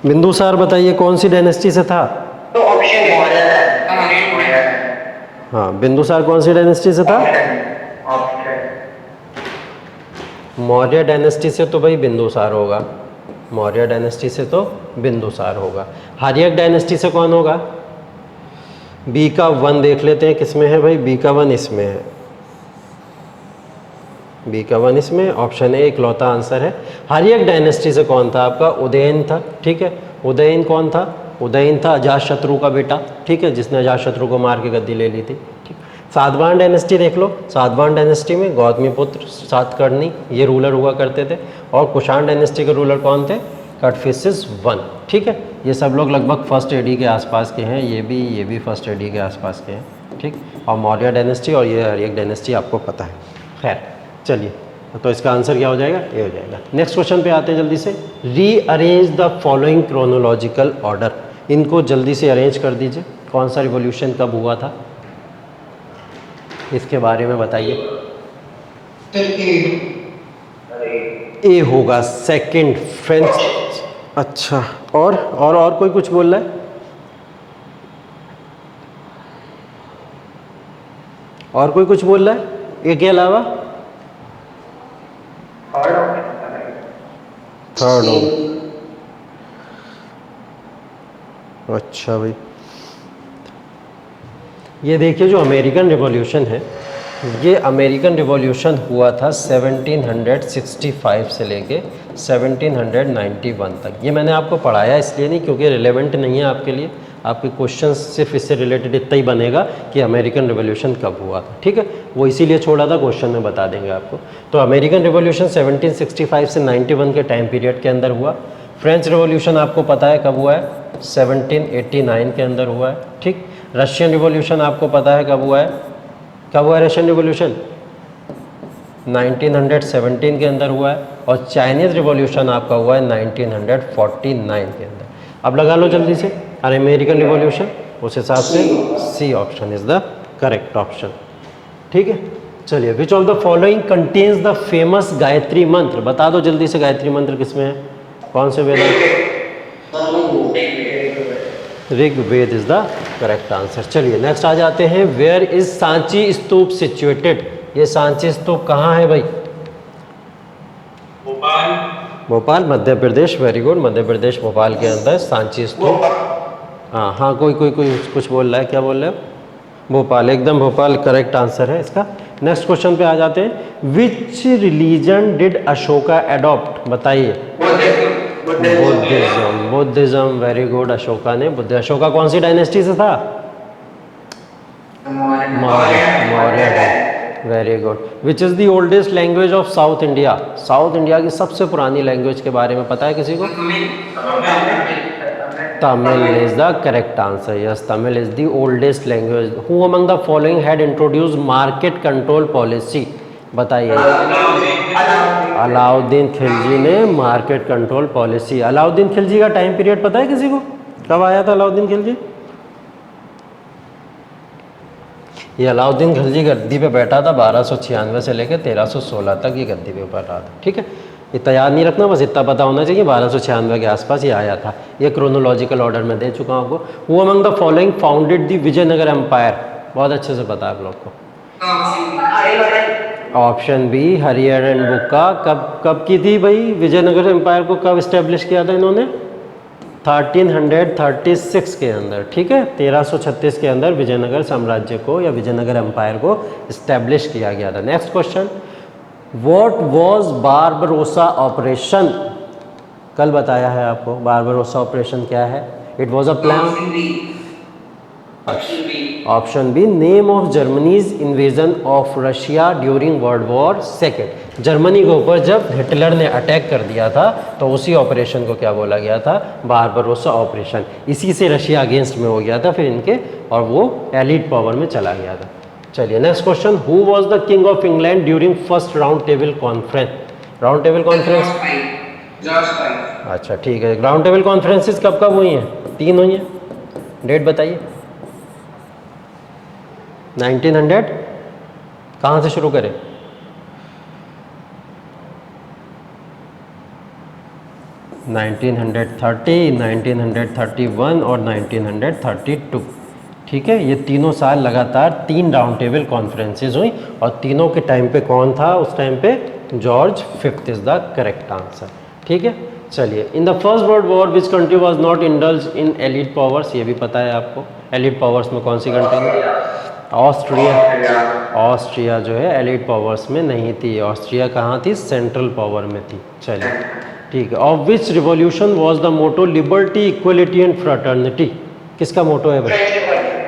बिंदुसार बताइए कौन सी डायनेस्टी से था, तो ऑप्शन हाँ बिंदुसार कौन सी डायनेस्टी से था, मौर्य डायनेस्टी से तो भाई बिंदुसार होगा, मौर्य डायनेस्टी से तो बिंदुसार होगा। हार्यक डायनेस्टी से कौन होगा? बी का 1 देख लेते हैं किस में है भाई, बी का 1 इसमें है, बी का 1 इसमें, ऑप्शन ए इकलौता आंसर है। हार्यक डायनेस्टी से कौन था आपका? उदयन था, ठीक है। उदयन कौन था? उदयन था अजातशत्रु का बेटा, ठीक है, जिसने अजातशत्रु को मार के गद्दी ले ली थी, ठीक। सातवाहन डायनेस्टी देख लो, सातवाहन डायनेस्टी में गौतमीपुत्र सातकर्णी ये रूलर हुआ करते थे, और कुषाण डायनेस्टी के रूलर कौन थे? कटफिसिस 1, ठीक है। ये सब लोग लगभग फर्स्ट एडी के आसपास के हैं, ये भी फर्स्ट एडी के आसपास के हैं, ठीक। और मौर्य डायनेस्टी और ये हार्यक डायनेस्टी आपको पता है। खैर चलिए, तो इसका आंसर क्या हो जाएगा? ये हो जाएगा। नेक्स्ट क्वेश्चन पे आते हैं जल्दी से। Rearrange the following chronological order, इनको जल्दी से अरेंज कर दीजिए। कौन सा रिवॉल्यूशन कब हुआ था इसके बारे में बताइए। ए होगा, सेकंड फ्रेंच। अच्छा, और कोई कुछ बोल रहा है? और कोई कुछ बोल रहा है ए के अलावा? थर्ड हो। अच्छा भाई, ये देखिए जो अमेरिकन रिवॉल्यूशन है, ये अमेरिकन रिवॉल्यूशन हुआ था 1765 से लेके 1791 तक। ये मैंने आपको पढ़ाया इसलिए नहीं क्योंकि रिलेवेंट नहीं है आपके लिए, आपके क्वेश्चन सिर्फ इससे रिलेटेड इतना ही बनेगा कि अमेरिकन रिवॉल्यूशन कब हुआ था, ठीक है। वो इसीलिए छोड़ा था, क्वेश्चन में बता देंगे आपको। तो अमेरिकन रिवॉल्यूशन 1765 से 91 के टाइम पीरियड के अंदर हुआ। फ्रेंच रिवॉल्यूशन आपको पता है कब हुआ है? 1789 के अंदर हुआ है, ठीक। रशियन रिवॉल्यूशन आपको पता है कब हुआ है? कब हुआ है रशियन रिवॉल्यूशन? 1917 के अंदर हुआ है। और चाइनीज़ रिवॉल्यूशन आपका हुआ है 1949 के अंदर। अब लगा लो जल्दी से अमेरिकन रिवॉल्यूशन, उस हिसाब से C option is the correct option, ठीक है। चलिए, which of the following contains the famous Gayatri mantra, बता दो जल्दी से गायत्री मंत्र किसमें है? कौन से वेद है? Rigveda is the correct answer. चलिए नेक्स्ट आ जाते हैं। Where is Sanchi Stupa situated, ये सांची स्तूप कहाँ है भाई? भोपाल। भोपाल, मध्य प्रदेश, वेरी गुड, मध्य प्रदेश भोपाल के अंदर सांची स्तूप। हाँ, कोई कुछ बोल रहा है, क्या बोल रहे हो? भोपाल, एकदम भोपाल करेक्ट आंसर है इसका। नेक्स्ट क्वेश्चन पे आ जाते हैं। विच रिलीजन डिड अशोका एडॉप्ट, बताइए। बुद्धिज्म, वेरी गुड, अशोका ने बुद्ध। अशोका कौन सी डायनेस्टी से था? Maurya, very good. Which is the oldest language of south India, south India की सबसे पुरानी लैंग्वेज के बारे में पता है किसी को? Tamil is the correct answer, yes, Tamil is the oldest language. Who among the following had introduced market control policy, बताइए। अलाउद्दीन खिलजी ने market control policy. Alauddin Khilji का टाइम पीरियड पता है किसी को? कब आया था अलाउद्दीन खिलजी? ये अलाउद्दीन खिलजी गद्दी पे बैठा था 1296 से लेकर 1316 तक ये गद्दी पे ऊपर रहा था, ठीक है। इतना याद नहीं रखना, बस इतना पता होना चाहिए 1296 के आसपास ये आया था। ये क्रोनोलॉजिकल ऑर्डर में दे चुका हूँ आपको। Who among the following founded the Vijayanagara empire, बहुत अच्छे से पता है आप लोग को। Option B Hariharan Bukka. कब की थी भाई? विजयनगर एम्पायर को कब इस्टेब्लिश किया था इन्होंने? 1336 के अंदर, ठीक है। 1336 के अंदर विजयनगर साम्राज्य को या विजयनगर एम्पायर को इस्टेब्लिश किया गया था। Next question, what was Barbarossa operation? कल बताया है आपको बारबरोसा ऑपरेशन क्या है। It was a plan. Option B name of Germany's invasion of Russia during world war second. Germany के ऊपर जब हिटलर ने अटैक कर दिया था तो उसी ऑपरेशन को क्या बोला गया था? Barbarossa operation. इसी से रशिया अगेंस्ट में हो गया था फिर इनके, और वो एलिट पावर में चला गया था। चलिए next question, who was the king of England during first round table conference? Round table conference, अच्छा ठीक है। राउंड टेबल कॉन्फ्रेंसेस कब कब हुई हैं? 3 हुई हैं, डेट बताइए। 1900, कहाँ से शुरू करें? नाइनटीन 1930, 1931 और 1932, ठीक है। ये तीनों साल लगातार 3 राउंड टेबल कॉन्फ्रेंसेस हुई, और तीनों के टाइम पे कौन था उस टाइम पे? George 5th is the correct answer, ठीक है। चलिए, in the first world war which country was not indulge in elite powers, ये भी पता है आपको। एलिट पावर्स में कौन सी कंट्री है? ऑस्ट्रिया। ऑस्ट्रिया जो है एलिट पावर्स में नहीं थी। ऑस्ट्रिया कहाँ थी? सेंट्रल पावर में थी। चलिए ठीक है। Of which revolution was the motto liberty equality and fraternity, किसका मोटो है भाई?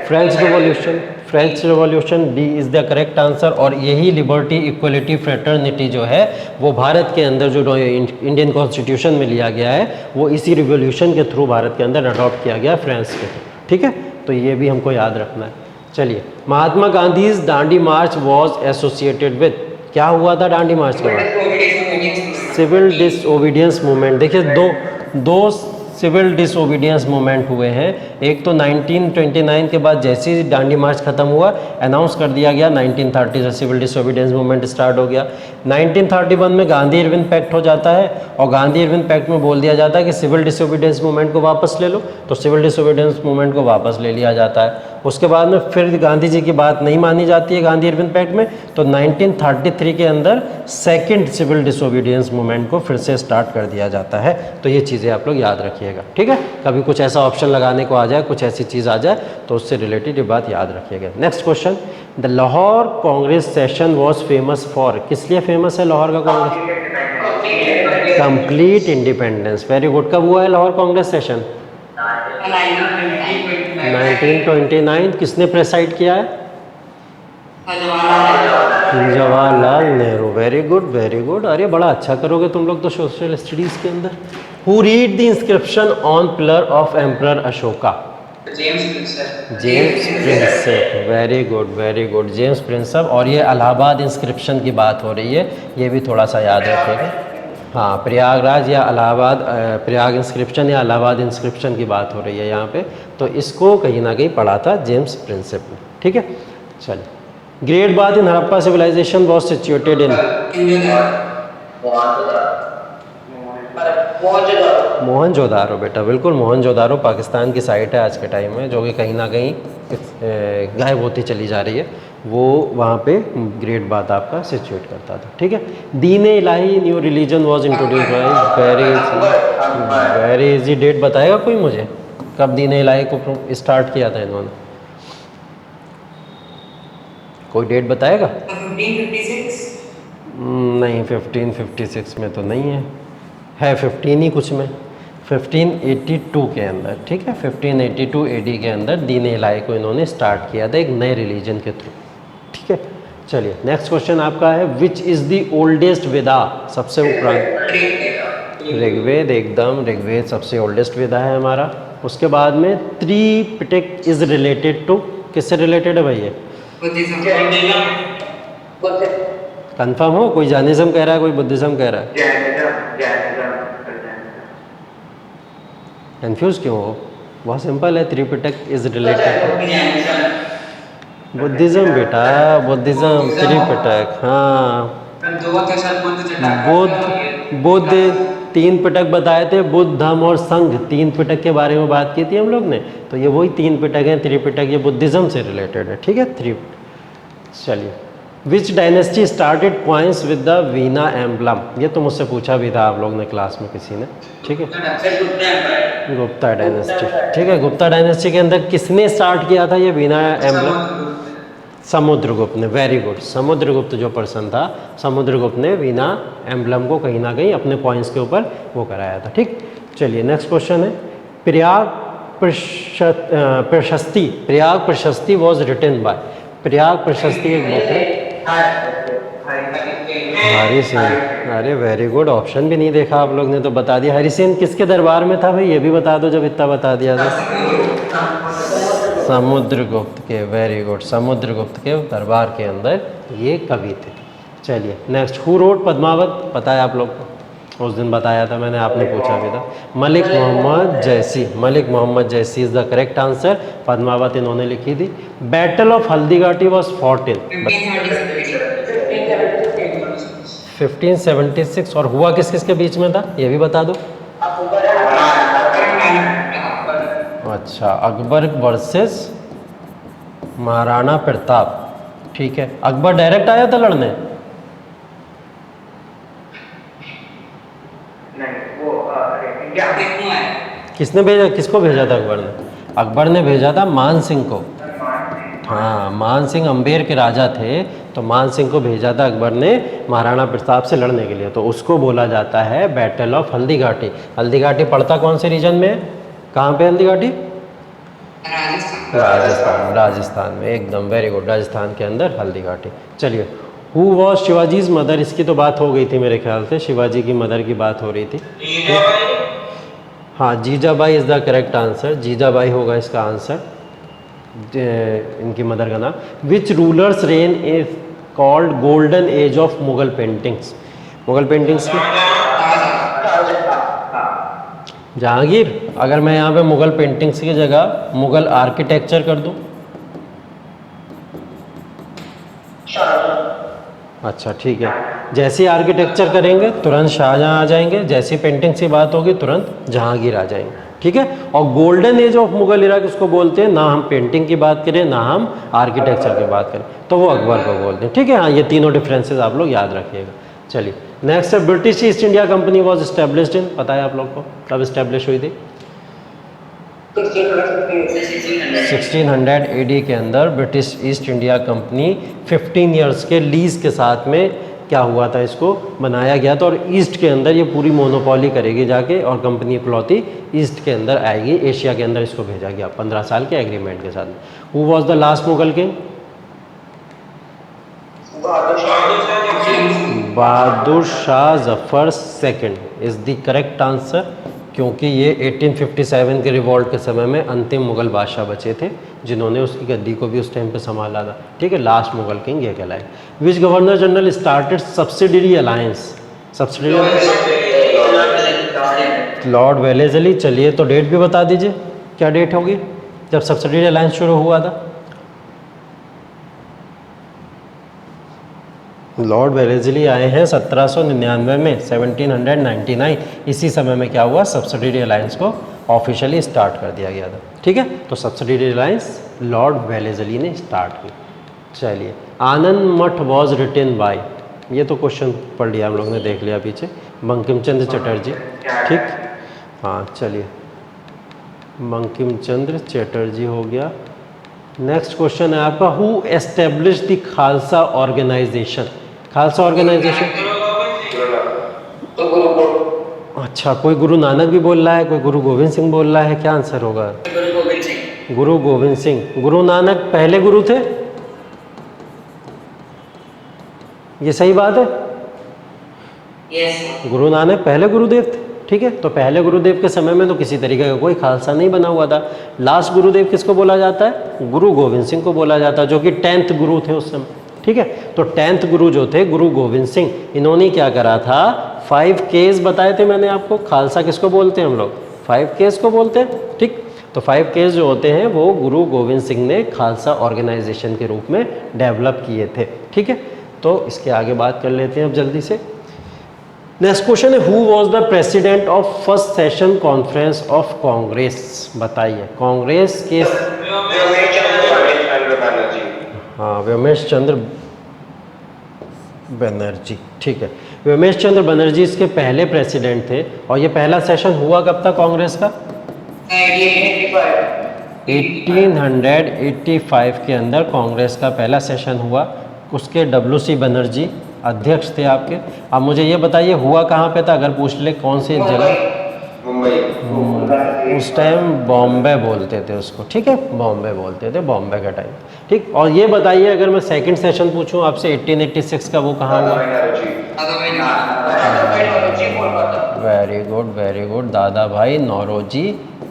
French revolution. French revolution, D is the correct answer. और यही लिबर्टी इक्वलिटी फ्रेटर्निटी जो है वो भारत के अंदर जो इंडियन कॉन्स्टिट्यूशन में लिया गया है वो इसी रिवॉल्यूशन के थ्रू भारत के अंदर अडॉप्ट किया गया फ्रांस के थ्रू। ठीक है, तो ये भी हमको याद रखना है। चलिए, Mahatma Gandhi Dandi march was associated with, क्या हुआ था दांडी मार्च के बाद? Civil disobedience movement. देखिए दो सिविल डिसओबीडियंस मूवमेंट हुए हैं। एक तो 1929 के बाद जैसे ही दांडी मार्च खत्म हुआ अनाउंस कर दिया गया 1930 से सिविल डिसओबीडियंस मूवमेंट स्टार्ट हो गया। 1931 में गांधी इरविन पैक्ट हो जाता है और गांधी इरविन पैक्ट में बोल दिया जाता है कि सिविल डिसओबीडियंस मूवमेंट को वापस ले लो, तो सिविल डिसओबीडियंस मूवमेंट को वापस ले लिया जाता है। उसके बाद में फिर गांधी जी की बात नहीं मानी जाती है गांधी इरविन पैक्ट में, तो 1933 के अंदर सेकंड सिविल डिसओबीडियंस मूवमेंट को फिर से स्टार्ट कर दिया जाता है। तो ये चीज़ें आप लोग याद रखिएगा। ठीक है, कभी कुछ ऐसा ऑप्शन लगाने को आ जाए, कुछ ऐसी चीज़ आ जाए तो उससे रिलेटेड ये बात याद रखिएगा। Next question, the Lahore Congress session was famous for, किस लिए फेमस है लाहौर का Congress? Complete independence. Very good. कब हुआ है लाहौर कांग्रेस सेशन? 1929। किसने प्रेसाइड किया है? Jawaharlal Nehru. Very good, very good. अरे बड़ा अच्छा करोगे तुम लोग तो सोशल स्टडीज के अंदर। Who read the inscription on pillar of emperor Ashoka? James Prinsep. Very good, very good, James Prinsep. और ये इलाहाबाद इंस्क्रिप्शन की बात हो रही है, ये भी थोड़ा सा याद रखिएगा। हाँ, प्रयागराज या इलाहाबाद, प्रयाग इंस्क्रिप्शन या इलाहाबाद इंस्क्रिप्शन की बात हो रही है यहाँ पे, तो इसको कहीं ना कहीं पढ़ा था जेम्स प्रिंसेप ने। ठीक है, चलिए। Great bath in Harappa civilization was situated in Mohenjodaro. बेटा बिल्कुल, मोहनजोदारो पाकिस्तान की साइट है आज के टाइम में, जो कि कहीं ना कहीं गायब होती चली जा रही है। वो वहाँ पे ग्रेट बात आपका सिचुएट करता था। ठीक है। Din Ilahi new religion was introduce by, very easy. Date बताएगा कोई मुझे, कब दीन इलाही को स्टार्ट किया था इन्होंने? कोई डेट बताएगा? 1556? नहीं, 1556 में तो नहीं है 15 ही कुछ में, 1582 के अंदर। ठीक है, 1582 AD के अंदर दीन इलाही को इन्होंने स्टार्ट किया था एक नए रिलीजन के थ्रू। ठीक है, चलिए नेक्स्ट क्वेश्चन आपका है, विच इज़ द ओल्डेस्ट वेदा? सबसे पुराना ऋग्वेद। एकदम, ऋग्वेद सबसे ओल्डेस्ट वेदा है हमारा। उसके बाद में त्रिपिटक इज रिलेटेड टू, किससे रिलेटेड है भाई ये? कंफर्म हो? कोई जैनिज्म कह रहा है, कोई बुद्धिज्म कह रहा है? कंफ्यूज क्यों हो? बहुत सिंपल है, त्रिपिटक इज रिलेटेड बुद्धिज्म। बेटा बुद्धिज्म, त्रिपिटक। हाँ, बुद्ध 3 पिटक बताए थे, बुद्ध, धम्म और संघ। 3 पिटक के बारे में बात की थी हम लोग ने, तो ये वही 3 पिटक हैं। त्रिपिटक ये बुद्धिज्म से रिलेटेड है। ठीक है, चलिए। विच dynasty started coins with the Veena emblem? ये तो मुझसे पूछा भी था आप लोग ने क्लास में किसी ने। ठीक है, गुप्ता डायनेस्टी। ठीक है, गुप्ता डायनेस्टी के अंदर किसने स्टार्ट किया था ये वीना एम्बलम? समुद्रगुप्त ने। वेरी गुड, समुद्रगुप्त जो पर्सन था, समुद्रगुप्त ने वीना एम्बलम को कहीं ना कहीं अपने कॉइन्स के ऊपर वो कराया था। ठीक, चलिए नेक्स्ट क्वेश्चन है, प्रयाग प्रशस्ति, प्रयाग प्रशस्ति वॉज रिटन बाय? प्रयाग प्रशस्ति एक बुक है। हरि सिंह। अरे वेरी गुड, ऑप्शन भी नहीं देखा आप लोग ने तो बता दिया। हरि सिंह किसके दरबार में था भाई, ये भी बता दो जब इतना बता दिया था। समुद्रगुप्त के। वेरी गुड, समुद्रगुप्त के दरबार के अंदर ये कवि थे। चलिए नेक्स्ट, हु रोट पद्मावत? पता है आप लोग को, उस दिन बताया था मैंने, आपने पूछा भी था। मलिक मोहम्मद जैसी। Malik Muhammad Jayasi is the correct answer. Padmavat इन्होंने लिखी थी। Battle of Haldighati was fought in 1576। और हुआ किस किस के बीच में था ये भी बता दो। अच्छा, अकबर वर्सेस महाराणा प्रताप। ठीक है, अकबर डायरेक्ट आया था लड़ने? नहीं, वो किसने भेजा, किसको भेजा था अकबर ने? अकबर ने भेजा था मान सिंह को। हाँ, मान सिंह अम्बेर के राजा थे, तो मान सिंह को भेजा था अकबर ने महाराणा प्रताप से लड़ने के लिए। तो उसको बोला जाता है बैटल ऑफ हल्दी घाटी। हल्दी घाटी पड़ता कौन से रीजन में है? कहाँ पे हल्दी घाटी? राजस्थान। राजस्थान में, एकदम वेरी गुड, राजस्थान के अंदर हल्दी घाटी। चलिए, हु वॉज शिवाजीज मदर? इसकी तो बात हो गई थी मेरे ख्याल से, शिवाजी की मदर की बात हो रही थी। हाँ, Jijabai is the correct answer, Jijabai होगा इसका आंसर, इनकी मदर का नाम। Which rulers reign is called golden age of Mughal paintings? Mughal paintings की जहांगीर। अगर मैं यहाँ पे मुगल पेंटिंग्स की जगह मुगल आर्किटेक्चर कर दूँ? अच्छा ठीक है, जैसे आर्किटेक्चर करेंगे तुरंत शाहजहाँ आ जाएंगे, जैसी पेंटिंग्स की बात होगी तुरंत जहांगीर आ जाएंगे, ठीक है। और गोल्डन एज ऑफ मुगल इरा किसको बोलते हैं? ना हम पेंटिंग की बात करें ना हम आर्किटेक्चर की बात करें, तो वो अकबर को बोलते हैं, ठीक है। हाँ, ये तीनों डिफरेंसेस आप लोग याद रखिएगा। चलिए नेक्स्ट है, British east India company was established इन, पता है आप लोग को कब स्टैब्लिश हुई थी? 1600 AD के अंदर British east India company 15 years के लीज के साथ में क्या हुआ था, इसको बनाया गया था। और ईस्ट के अंदर ये पूरी मोनोपोली करेगी जाके, और कंपनी इकलौती ईस्ट के अंदर आएगी, एशिया के अंदर इसको भेजा गया 15 साल के एग्रीमेंट के साथ। Who was the last Mughal king? Bahadur Shah Zafar second is the correct answer, क्योंकि ये 1857 के रिवॉल्ट के समय में अंतिम मुगल बादशाह बचे थे जिन्होंने उसकी गद्दी को भी उस टाइम पे संभाला था, ठीक है। लास्ट मुगल किंग ये कहलाए। Which governor general started subsidiary alliance? Subsidiary Lord Wellesley. चलिए तो डेट भी बता दीजिए, क्या डेट होगी जब सब्सिडरी अलायंस शुरू हुआ था? लॉर्ड वेलेस्ली आए हैं 1799 में, 1799, इसी समय में क्या हुआ, सब्सिडरी अलायंस को ऑफिशियली स्टार्ट कर दिया गया था, ठीक है। तो सब्सिडरी अलायंस लॉर्ड वेलेस्ली ने स्टार्ट की। चलिए, आनंद मठ वॉज रिटन बाय, ये तो क्वेश्चन पढ़ लिया हम लोग ने, देख लिया पीछे, बंकिम चंद्र चटर्जी, ठीक। हाँ चलिए, बंकिम चंद्र चटर्जी हो गया। नेक्स्ट क्वेश्चन है आपका, who establish the Khalsa organization? Khalsa organization, अच्छा, कोई गुरु नानक भी बोल रहा है, कोई गुरु गोविंद सिंह बोल रहा है, क्या आंसर होगा? गुरु गोविंद सिंह। गुरु नानक पहले गुरु थे, ये सही बात है? गुरु नानक पहले गुरुदेव थे, ठीक है। तो पहले गुरुदेव के समय में तो किसी तरीके का कोई खालसा नहीं बना हुआ था। लास्ट गुरुदेव किसको बोला जाता है? गुरु गोविंद सिंह को बोला जाता है, जो कि 10th गुरु थे उस समय, ठीक है। तो 10th गुरु जो थे गुरु गोविंद सिंह, इन्होंने क्या करा था, 5 Ks बताए थे मैंने आपको। खालसा किसको बोलते हैं हम लोग? 5 Ks को बोलते हैं, ठीक। तो 5 Ks जो होते हैं वो गुरु गोविंद सिंह ने खालसा ऑर्गेनाइजेशन के रूप में डेवलप किए थे, ठीक है। तो इसके आगे बात कर लेते हैं अब जल्दी से। नेक्स्ट क्वेश्चन है, who was the president of first session conference of Congress? बताइए, कांग्रेस के। हाँ, व्योमेश चंद्र बनर्जी, ठीक है। व्योमेश चंद्र बनर्जी इसके पहले प्रेसिडेंट थे। और ये पहला सेशन हुआ कब था कांग्रेस का? 1885 के अंदर कांग्रेस का पहला सेशन हुआ। उसके WC बनर्जी अध्यक्ष थे आपके। अब मुझे ये बताइए हुआ कहाँ पे था, अगर पूछ ले कौन सी जगह? मुंबई। उस टाइम बॉम्बे बोलते थे उसको, ठीक है, बॉम्बे बोलते थे, बॉम्बे का टाइम, ठीक। और ये बताइए अगर मैं सेकंड सेशन पूछूं आपसे 1886 का, वो कहाँ हुआ? वेरी गुड वेरी गुड, दादा भाई नौरोजी,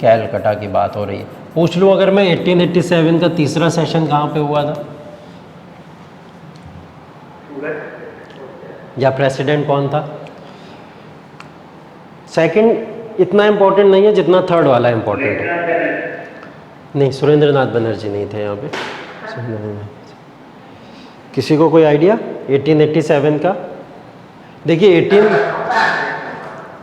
कैलकटा की बात हो रही है। पूछ लूँ अगर मैं 1887 का तीसरा सेशन कहाँ पे हुआ था, या प्रेसिडेंट कौन था? सेकंड इतना इम्पोर्टेंट नहीं है जितना थर्ड वाला इम्पोर्टेंट है। नहीं, सुरेंद्रनाथ बनर्जी नहीं थे यहाँ पे। किसी को कोई आइडिया 1887 का? देखिए 18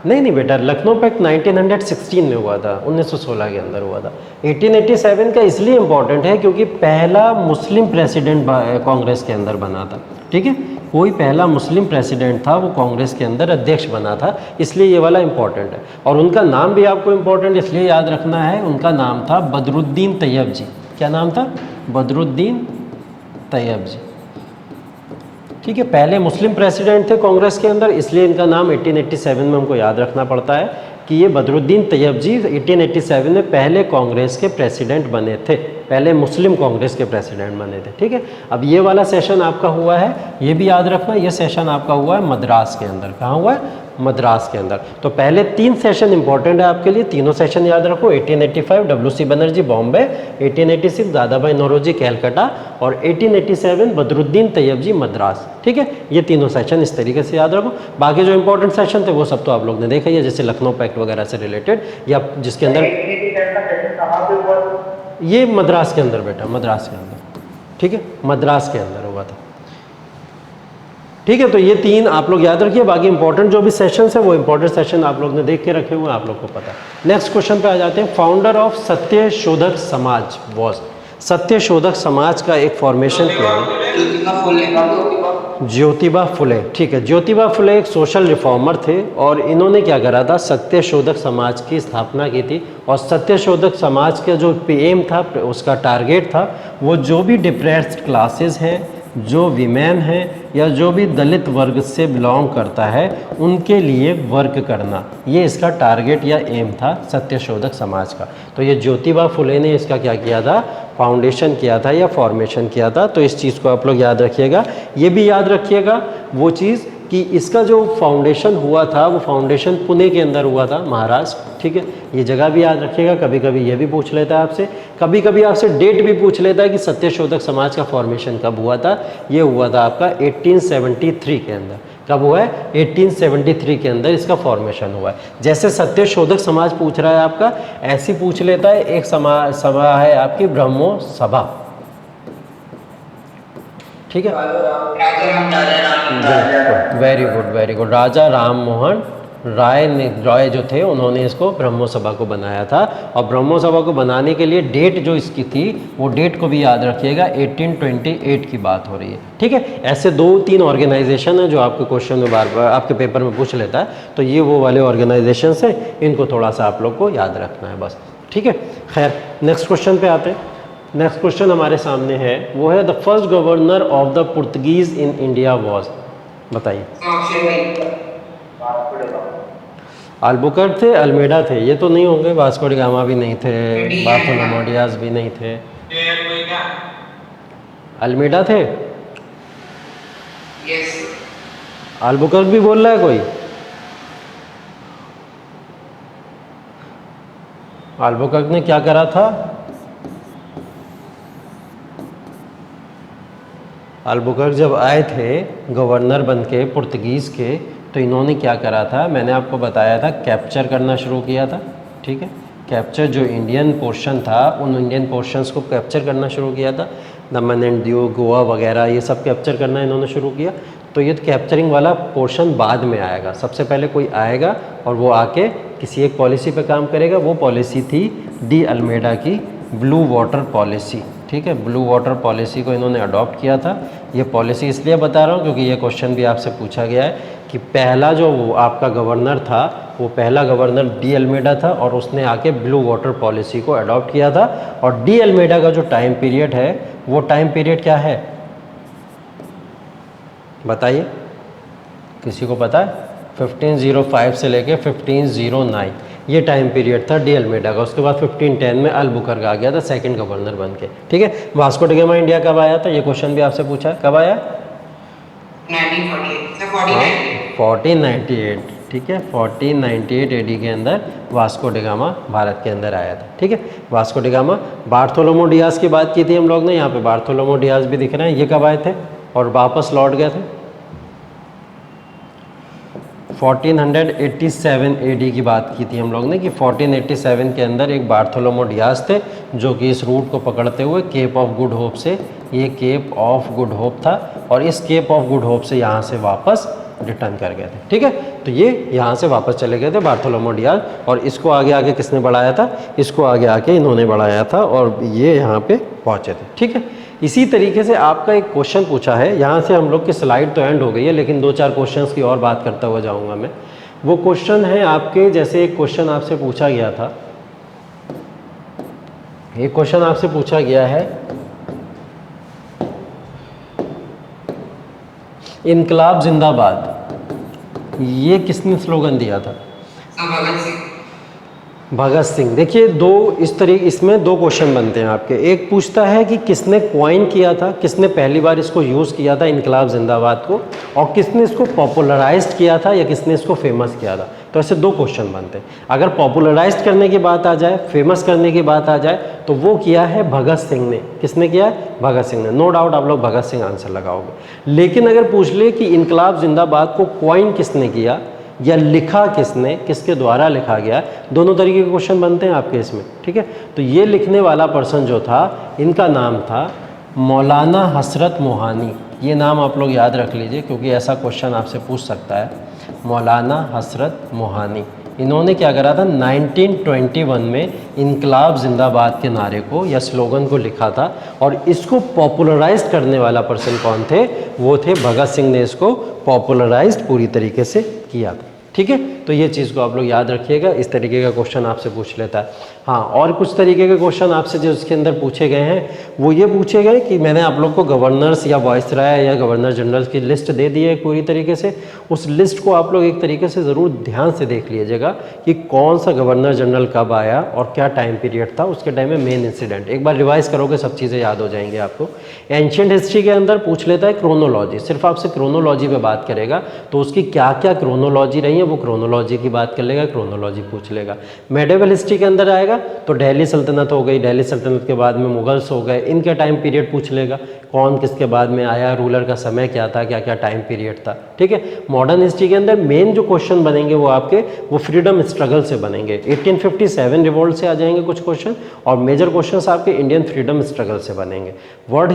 नहीं बेटा, लखनऊ पैक्ट 1916 में हुआ था, 1916 के अंदर हुआ था। 1887 का इसलिए इम्पोर्टेंट है क्योंकि पहला मुस्लिम प्रेसिडेंट कांग्रेस के अंदर बना था, ठीक है। कोई पहला मुस्लिम प्रेसिडेंट था वो कांग्रेस के अंदर अध्यक्ष बना था, इसलिए ये वाला इंपॉर्टेंट है। और उनका नाम भी आपको इंपॉर्टेंट इसलिए याद रखना है, उनका नाम था बदरुद्दीन तैयब जी। क्या नाम था? बदरुद्दीन तैयब जी। ठीक है, पहले मुस्लिम प्रेसिडेंट थे कांग्रेस के अंदर, इसलिए इनका नाम 1887 में हमको याद रखना पड़ता है कि ये बदरुद्दीन तैयब जी 1887 में पहले कांग्रेस के प्रेसिडेंट बने थे, पहले मुस्लिम कांग्रेस के प्रेसिडेंट बने थे। ठीक है, अब ये वाला सेशन आपका हुआ है, ये भी याद रखना, ये सेशन आपका हुआ है मद्रास के अंदर। कहाँ हुआ है? मद्रास के अंदर। तो पहले 3 सेशन इंपॉर्टेंट है आपके लिए, तीनों सेशन याद रखो। 1885 डब्ल्यू.सी. बनर्जी बॉम्बे, 1886 दादाभाई नौरोजी कैलकाटा और 1887 बदरुद्दीन तैयब जी मद्रास। ठीक है, ये तीनों सेशन इस तरीके से याद रखो। बाकी जो इंपॉर्टेंट सेशन थे वो सब तो आप लोग ने देखा ही है, जैसे लखनऊ पैक्ट वगैरह से रिलेटेड, या जिसके अंदर ये मद्रास के अंदर बेटा, मद्रास के अंदर। ठीक है, मद्रास के अंदर हुआ था। ठीक है, तो ये 3 आप लोग याद रखिए। बाकी इंपॉर्टेंट जो भी सेशंस है वो इंपॉर्टेंट सेशन आप लोग ने देख के रखे हुए हैं, आप लोग को पता है। नेक्स्ट क्वेश्चन पे आ जाते हैं। फाउंडर ऑफ सत्य शोधक समाज वॉज, सत्य शोधक समाज का एक फॉर्मेशन किया है ज्योतिबा फुले। ठीक है, ज्योतिबा फुले एक सोशल रिफॉर्मर थे और इन्होंने क्या करा था, सत्य शोधक समाज की स्थापना की थी। और सत्य शोधक समाज का जो एम था, उसका टारगेट था, वो जो भी डिप्रेस्ड क्लासेस हैं, जो वीमेन हैं या जो भी दलित वर्ग से बिलोंग करता है, उनके लिए वर्क करना, ये इसका टारगेट या एम था सत्य शोधक समाज का। तो ये ज्योतिबा फुले ने इसका क्या किया था, फाउंडेशन किया था या फॉर्मेशन किया था। तो इस चीज़ को आप लोग याद रखिएगा। ये भी याद रखिएगा वो चीज़ कि इसका जो फाउंडेशन हुआ था वो फाउंडेशन पुणे के अंदर हुआ था, महाराष्ट्र। ठीक है, ये जगह भी याद रखिएगा। कभी कभी ये भी पूछ लेता है आपसे, कभी कभी आपसे डेट भी पूछ लेता है कि सत्य शोधक समाज का फॉर्मेशन कब हुआ था। ये हुआ था आपका 1873 के अंदर। कब हुआ है? 1873 के अंदर इसका फॉर्मेशन हुआ है। जैसे सत्य शोधक समाज पूछ रहा है आपका, ऐसी पूछ लेता है एक सभा है आपकी ब्रह्मो सभा। ठीक है, वेरी गुड वेरी गुड। राजा राम मोहन राय जो थे, उन्होंने इसको ब्रह्मो सभा को बनाया था। और ब्रह्मो सभा को बनाने के लिए डेट जो इसकी थी, वो डेट को भी याद रखिएगा, 1828 की बात हो रही है। ठीक है, ऐसे 2-3 ऑर्गेनाइजेशन है जो आपके क्वेश्चन में बार बार आपके पेपर में पूछ लेता है। तो ये वो वाले ऑर्गेनाइजेशन है, इनको थोड़ा सा आप लोग को याद रखना है बस। ठीक है, खैर नेक्स्ट क्वेश्चन पे आते हैं। नेक्स्ट क्वेश्चन हमारे सामने है, वो है the first governor of the Portuguese in India was. बताइए। अल्बुकर्क थे, अल्मेडा थे, ये तो नहीं होंगे। वास्को डी गामा भी नहीं थे, बार्थोलोमो डियाज भी नहीं थे। अल्मेडा थे। अल्बुकर्क भी बोल रहा है कोई? अल्बुकर्क ने क्या करा था? अल्बुकर्क जब आए थे गवर्नर बन के पुर्तगीज़ के, तो इन्होंने क्या करा था, मैंने आपको बताया था, कैप्चर करना शुरू किया था। ठीक है, कैप्चर जो इंडियन पोर्शन था, उन इंडियन पोर्शंस को कैप्चर करना शुरू किया था। दमन एंड दीव, गोवा वगैरह, ये सब कैप्चर करना इन्होंने शुरू किया। तो ये कैप्चरिंग वाला पोर्शन बाद में आएगा। सबसे पहले कोई आएगा और वो आके किसी एक पॉलिसी पे काम करेगा। वो पॉलिसी थी डी अल्मेडा की ब्लू वाटर पॉलिसी। ठीक है, ब्लू वाटर पॉलिसी को इन्होंने अडॉप्ट किया था। ये पॉलिसी इसलिए बता रहा हूँ क्योंकि ये क्वेश्चन भी आपसे पूछा गया है कि पहला जो वो आपका गवर्नर था, वो पहला गवर्नर डी अल्मेडा था और उसने आके ब्लू वाटर पॉलिसी को अडॉप्ट किया था। और डी अल्मेडा का जो टाइम पीरियड है, वो टाइम पीरियड क्या है बताइए, किसी को पता है? 1505 से लेके 1509 ये टाइम पीरियड था डी अल्मेडा का। उसके बाद 1510 में अल्बुकर्क आ गया था सेकंड गवर्नर बन के। ठीक है, वास्को डी गामा इंडिया कब आया था? ये क्वेश्चन भी आपसे पूछा है, कब आया? 1498। ठीक है, 1498 एडी के अंदर वास्को डी गामा भारत के अंदर आया था। ठीक है, वास्को डी गामा। बार्थोलोमो डियाज की बात की थी हम लोग ने, यहाँ पे बार्थोलोमो डियाज भी दिख रहे हैं। ये कब आए थे और वापस लौट गए थे? 1487 एडी की बात की थी हम लोग ने कि 1487 के अंदर एक बार्थोलोमो डियाज थे जो कि इस रूट को पकड़ते हुए केप ऑफ गुड होप से, ये केप ऑफ गुड होप था, और इस केप ऑफ गुड होप से यहाँ से वापस रिटर्न कर गए थे। ठीक है, तो ये यहाँ से वापस चले गए थे बार्थोलोमो डियाज। और इसको आगे आगे किसने बढ़ाया था? इसको आगे आके इन्होंने बढ़ाया था और ये यहाँ पे पहुँचे थे। ठीक है, इसी तरीके से आपका एक क्वेश्चन पूछा है, यहाँ से हम लोग की स्लाइड तो एंड हो गई है, लेकिन 2-4 क्वेश्चंस की और बात करता हुआ जाऊँगा मैं। वो क्वेश्चन है आपके, जैसे एक क्वेश्चन आपसे पूछा गया था, एक क्वेश्चन आपसे पूछा गया है, इनकलाब जिंदाबाद, ये किसने स्लोगन दिया था? भगत सिंह। भगत सिंह। देखिए इसमें दो क्वेश्चन बनते हैं आपके। एक पूछता है कि किसने क्वाइन किया था, किसने पहली बार इसको यूज़ किया था इनकलाब जिंदाबाद को, और किसने इसको पॉपुलराइज्ड किया था या किसने इसको फेमस किया था। तो ऐसे 2 क्वेश्चन बनते हैं। अगर पॉपुलराइज्ड करने की बात आ जाए, फेमस करने की बात आ जाए, तो वो किया है भगत सिंह ने। किसने किया है? भगत सिंह ने। नो डाउट आप लोग भगत सिंह आंसर लगाओगे। लेकिन अगर पूछ ले कि इनकलाब जिंदाबाद को क्वाइन किसने किया या लिखा किसने, किसके द्वारा लिखा गया, दोनों तरीके के क्वेश्चन बनते हैं आपके इसमें, ठीक है। तो ये लिखने वाला पर्सन जो था, इनका नाम था मौलाना हसरत मोहानी। ये नाम आप लोग याद रख लीजिए, क्योंकि ऐसा क्वेश्चन आपसे पूछ सकता है। मौलाना हसरत मोहानी, इन्होंने क्या करा था, 1921 में इनकलाब जिंदाबाद के नारे को या स्लोगन को लिखा था, और इसको पॉपुलराइज करने वाला पर्सन कौन थे? वो थे भगत सिंह ने इसको पॉपुलराइज पूरी तरीके से किया था, ठीक है। तो ये चीज़ को आप लोग याद रखिएगा, इस तरीके का क्वेश्चन आपसे पूछ लेता है। हाँ, और कुछ तरीके के क्वेश्चन आपसे जो इसके अंदर पूछे गए हैं, वो ये पूछे गए कि मैंने आप लोग को गवर्नर्स या वाइसराय या गवर्नर जनरल की लिस्ट दे दी है पूरी तरीके से। उस लिस्ट को आप लोग एक तरीके से ज़रूर ध्यान से देख लीजिएगा कि कौन सा गवर्नर जनरल कब आया और क्या टाइम पीरियड था, उसके टाइम में मेन इंसिडेंट। एक बार रिवाइज करोगे सब चीज़ें याद हो जाएंगी आपको। एंशिएंट हिस्ट्री के अंदर पूछ लेता है क्रोनोलॉजी, सिर्फ आपसे क्रोनोलॉजी पे बात करेगा, तो उसकी क्या क्या क्रोनोलॉजी रही है वो क्रोनोलॉजी की बात कर लेगा, क्रोनोलॉजी पूछ लेगा। मेडिवल हिस्ट्री के अंदर आएगा तो दिल्ली सल्तनत हो गई, दिल्ली सल्तनत के बाद में मुगल्स हो गए, इनके टाइम पीरियड पूछ लेगा, कौन किसके बाद में आया, रूलर का समय क्या था, क्या क्या टाइम पीरियड था, ठीक है। मॉडर्न हिस्ट्री के अंदर मेन जो क्वेश्चन बनेंगे वो आपके वो फ्रीडम स्ट्रगल से बनेंगे। 1857 रिवोल्ट से आ जाएंगे कुछ क्वेश्चन, और मेजर क्वेश्चंस आपके इंडियन फ्रीडम स्ट्रगल से बनेंगे। वर्ल्ड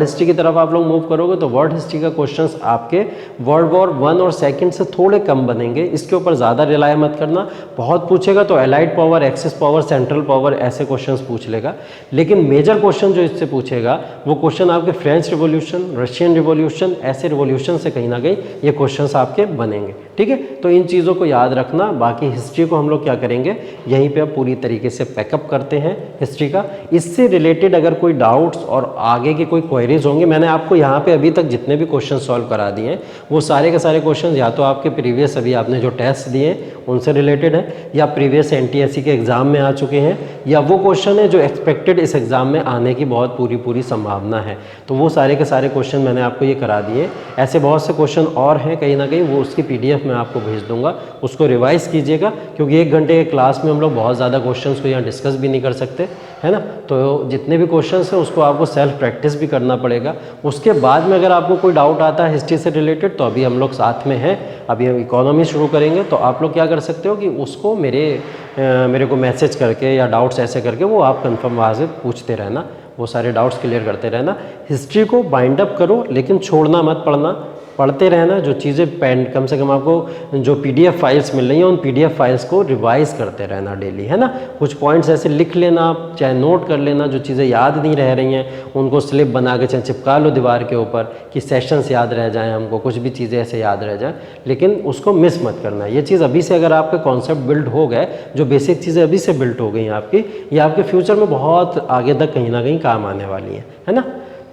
हिस्ट्री की तरफ आप लोग मूव करोगे तो वर्ल्ड हिस्ट्री का क्वेश्चंस आपके वर्ल्ड वॉर 1 और 2 से थोड़े कम बनेंगे, इसके ऊपर ज़्यादा रिलाय मत करना। बहुत पूछेगा तो allied power, axis power, central power, ऐसे क्वेश्चंस पूछ लेगा। लेकिन मेजर क्वेश्चन जो इससे पूछेगा वो क्वेश्चन आपके फ्रेंच रिवॉल्यूशन, रशियन रिवॉल्यूशन, ऐसे रिवॉल्यूशन से कहीं ना कहीं ये क्वेश्चंस आपके बनेंगे, ठीक है। तो इन चीज़ों को याद रखना। बाकी हिस्ट्री को हम लोग क्या करेंगे, यहीं पे अब पूरी तरीके से पैकअप करते हैं हिस्ट्री का। इससे रिलेटेड अगर कोई डाउट्स और आगे की कोई क्वेरीज होंगे, मैंने आपको यहाँ पे अभी तक जितने भी क्वेश्चन सॉल्व करा दिए हैं वो सारे के सारे क्वेश्चन या तो आपके प्रीवियस अभी आपने जो टेस्ट दिए हैं उनसे रिलेटेड है, या प्रीवियस NTSC के एग्ज़ाम में आ चुके हैं, या वो क्वेश्चन है जो एक्सपेक्टेड इस एग्ज़ाम में आने की बहुत पूरी संभावना है। तो वो सारे के सारे क्वेश्चन मैंने आपको ये करा दिए। ऐसे बहुत से क्वेश्चन और हैं कहीं ना कहीं, वो उसकी PDF मैं आपको भेज दूंगा, उसको रिवाइज़ कीजिएगा, क्योंकि 1 घंटे के क्लास में हम लोग बहुत ज़्यादा क्वेश्चंस को यहाँ डिस्कस भी नहीं कर सकते, है ना। तो जितने भी क्वेश्चंस हैं उसको आपको सेल्फ प्रैक्टिस भी करना पड़ेगा। उसके बाद में अगर आपको कोई डाउट आता है हिस्ट्री से रिलेटेड, तो अभी हम लोग साथ में हैं, अभी हम इकोनॉमी शुरू करेंगे, तो आप लोग क्या कर सकते हो कि उसको मेरे को मैसेज करके या डाउट्स ऐसे करके वो आप कंफर्म वहाँ से पूछते रहना, वो सारे डाउट्स क्लियर करते रहना। हिस्ट्री को बाइंड अप करो, लेकिन छोड़ना मत पढ़ना, पढ़ते रहना। जो चीज़ें पेन कम से कम आपको जो PDF फाइल्स मिल रही हैं उन PDF फाइल्स को रिवाइज़ करते रहना डेली, है ना। कुछ पॉइंट्स ऐसे लिख लेना, चाहे नोट कर लेना, जो चीज़ें याद नहीं रह रही हैं उनको स्लिप बना के चाहे चिपका लो दीवार के ऊपर कि सेशंस याद रह जाएँ हमको, कुछ भी चीज़ें ऐसे याद रह जाएँ, लेकिन उसको मिस मत करना। ये चीज़ अभी से अगर आपके कॉन्सेप्ट बिल्ड हो गए, जो बेसिक चीज़ें अभी से बिल्ड हो गई आपकी, ये आपके फ्यूचर में बहुत आगे तक कहीं ना कहीं काम आने वाली है ना।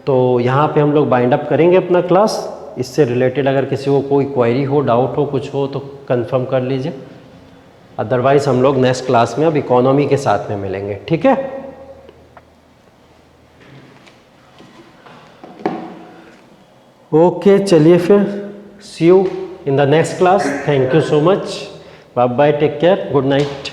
तो यहाँ पर हम लोग बाइंड अप करेंगे अपना क्लास। इससे रिलेटेड अगर किसी को कोई क्वेरी हो, डाउट हो, कुछ हो तो कंफर्म कर लीजिए। अदरवाइज हम लोग नेक्स्ट क्लास में अब इकोनॉमी के साथ में मिलेंगे, ठीक है। ओके, चलिए फिर see you in the next class. Thank you so much, bye bye, take care, good night.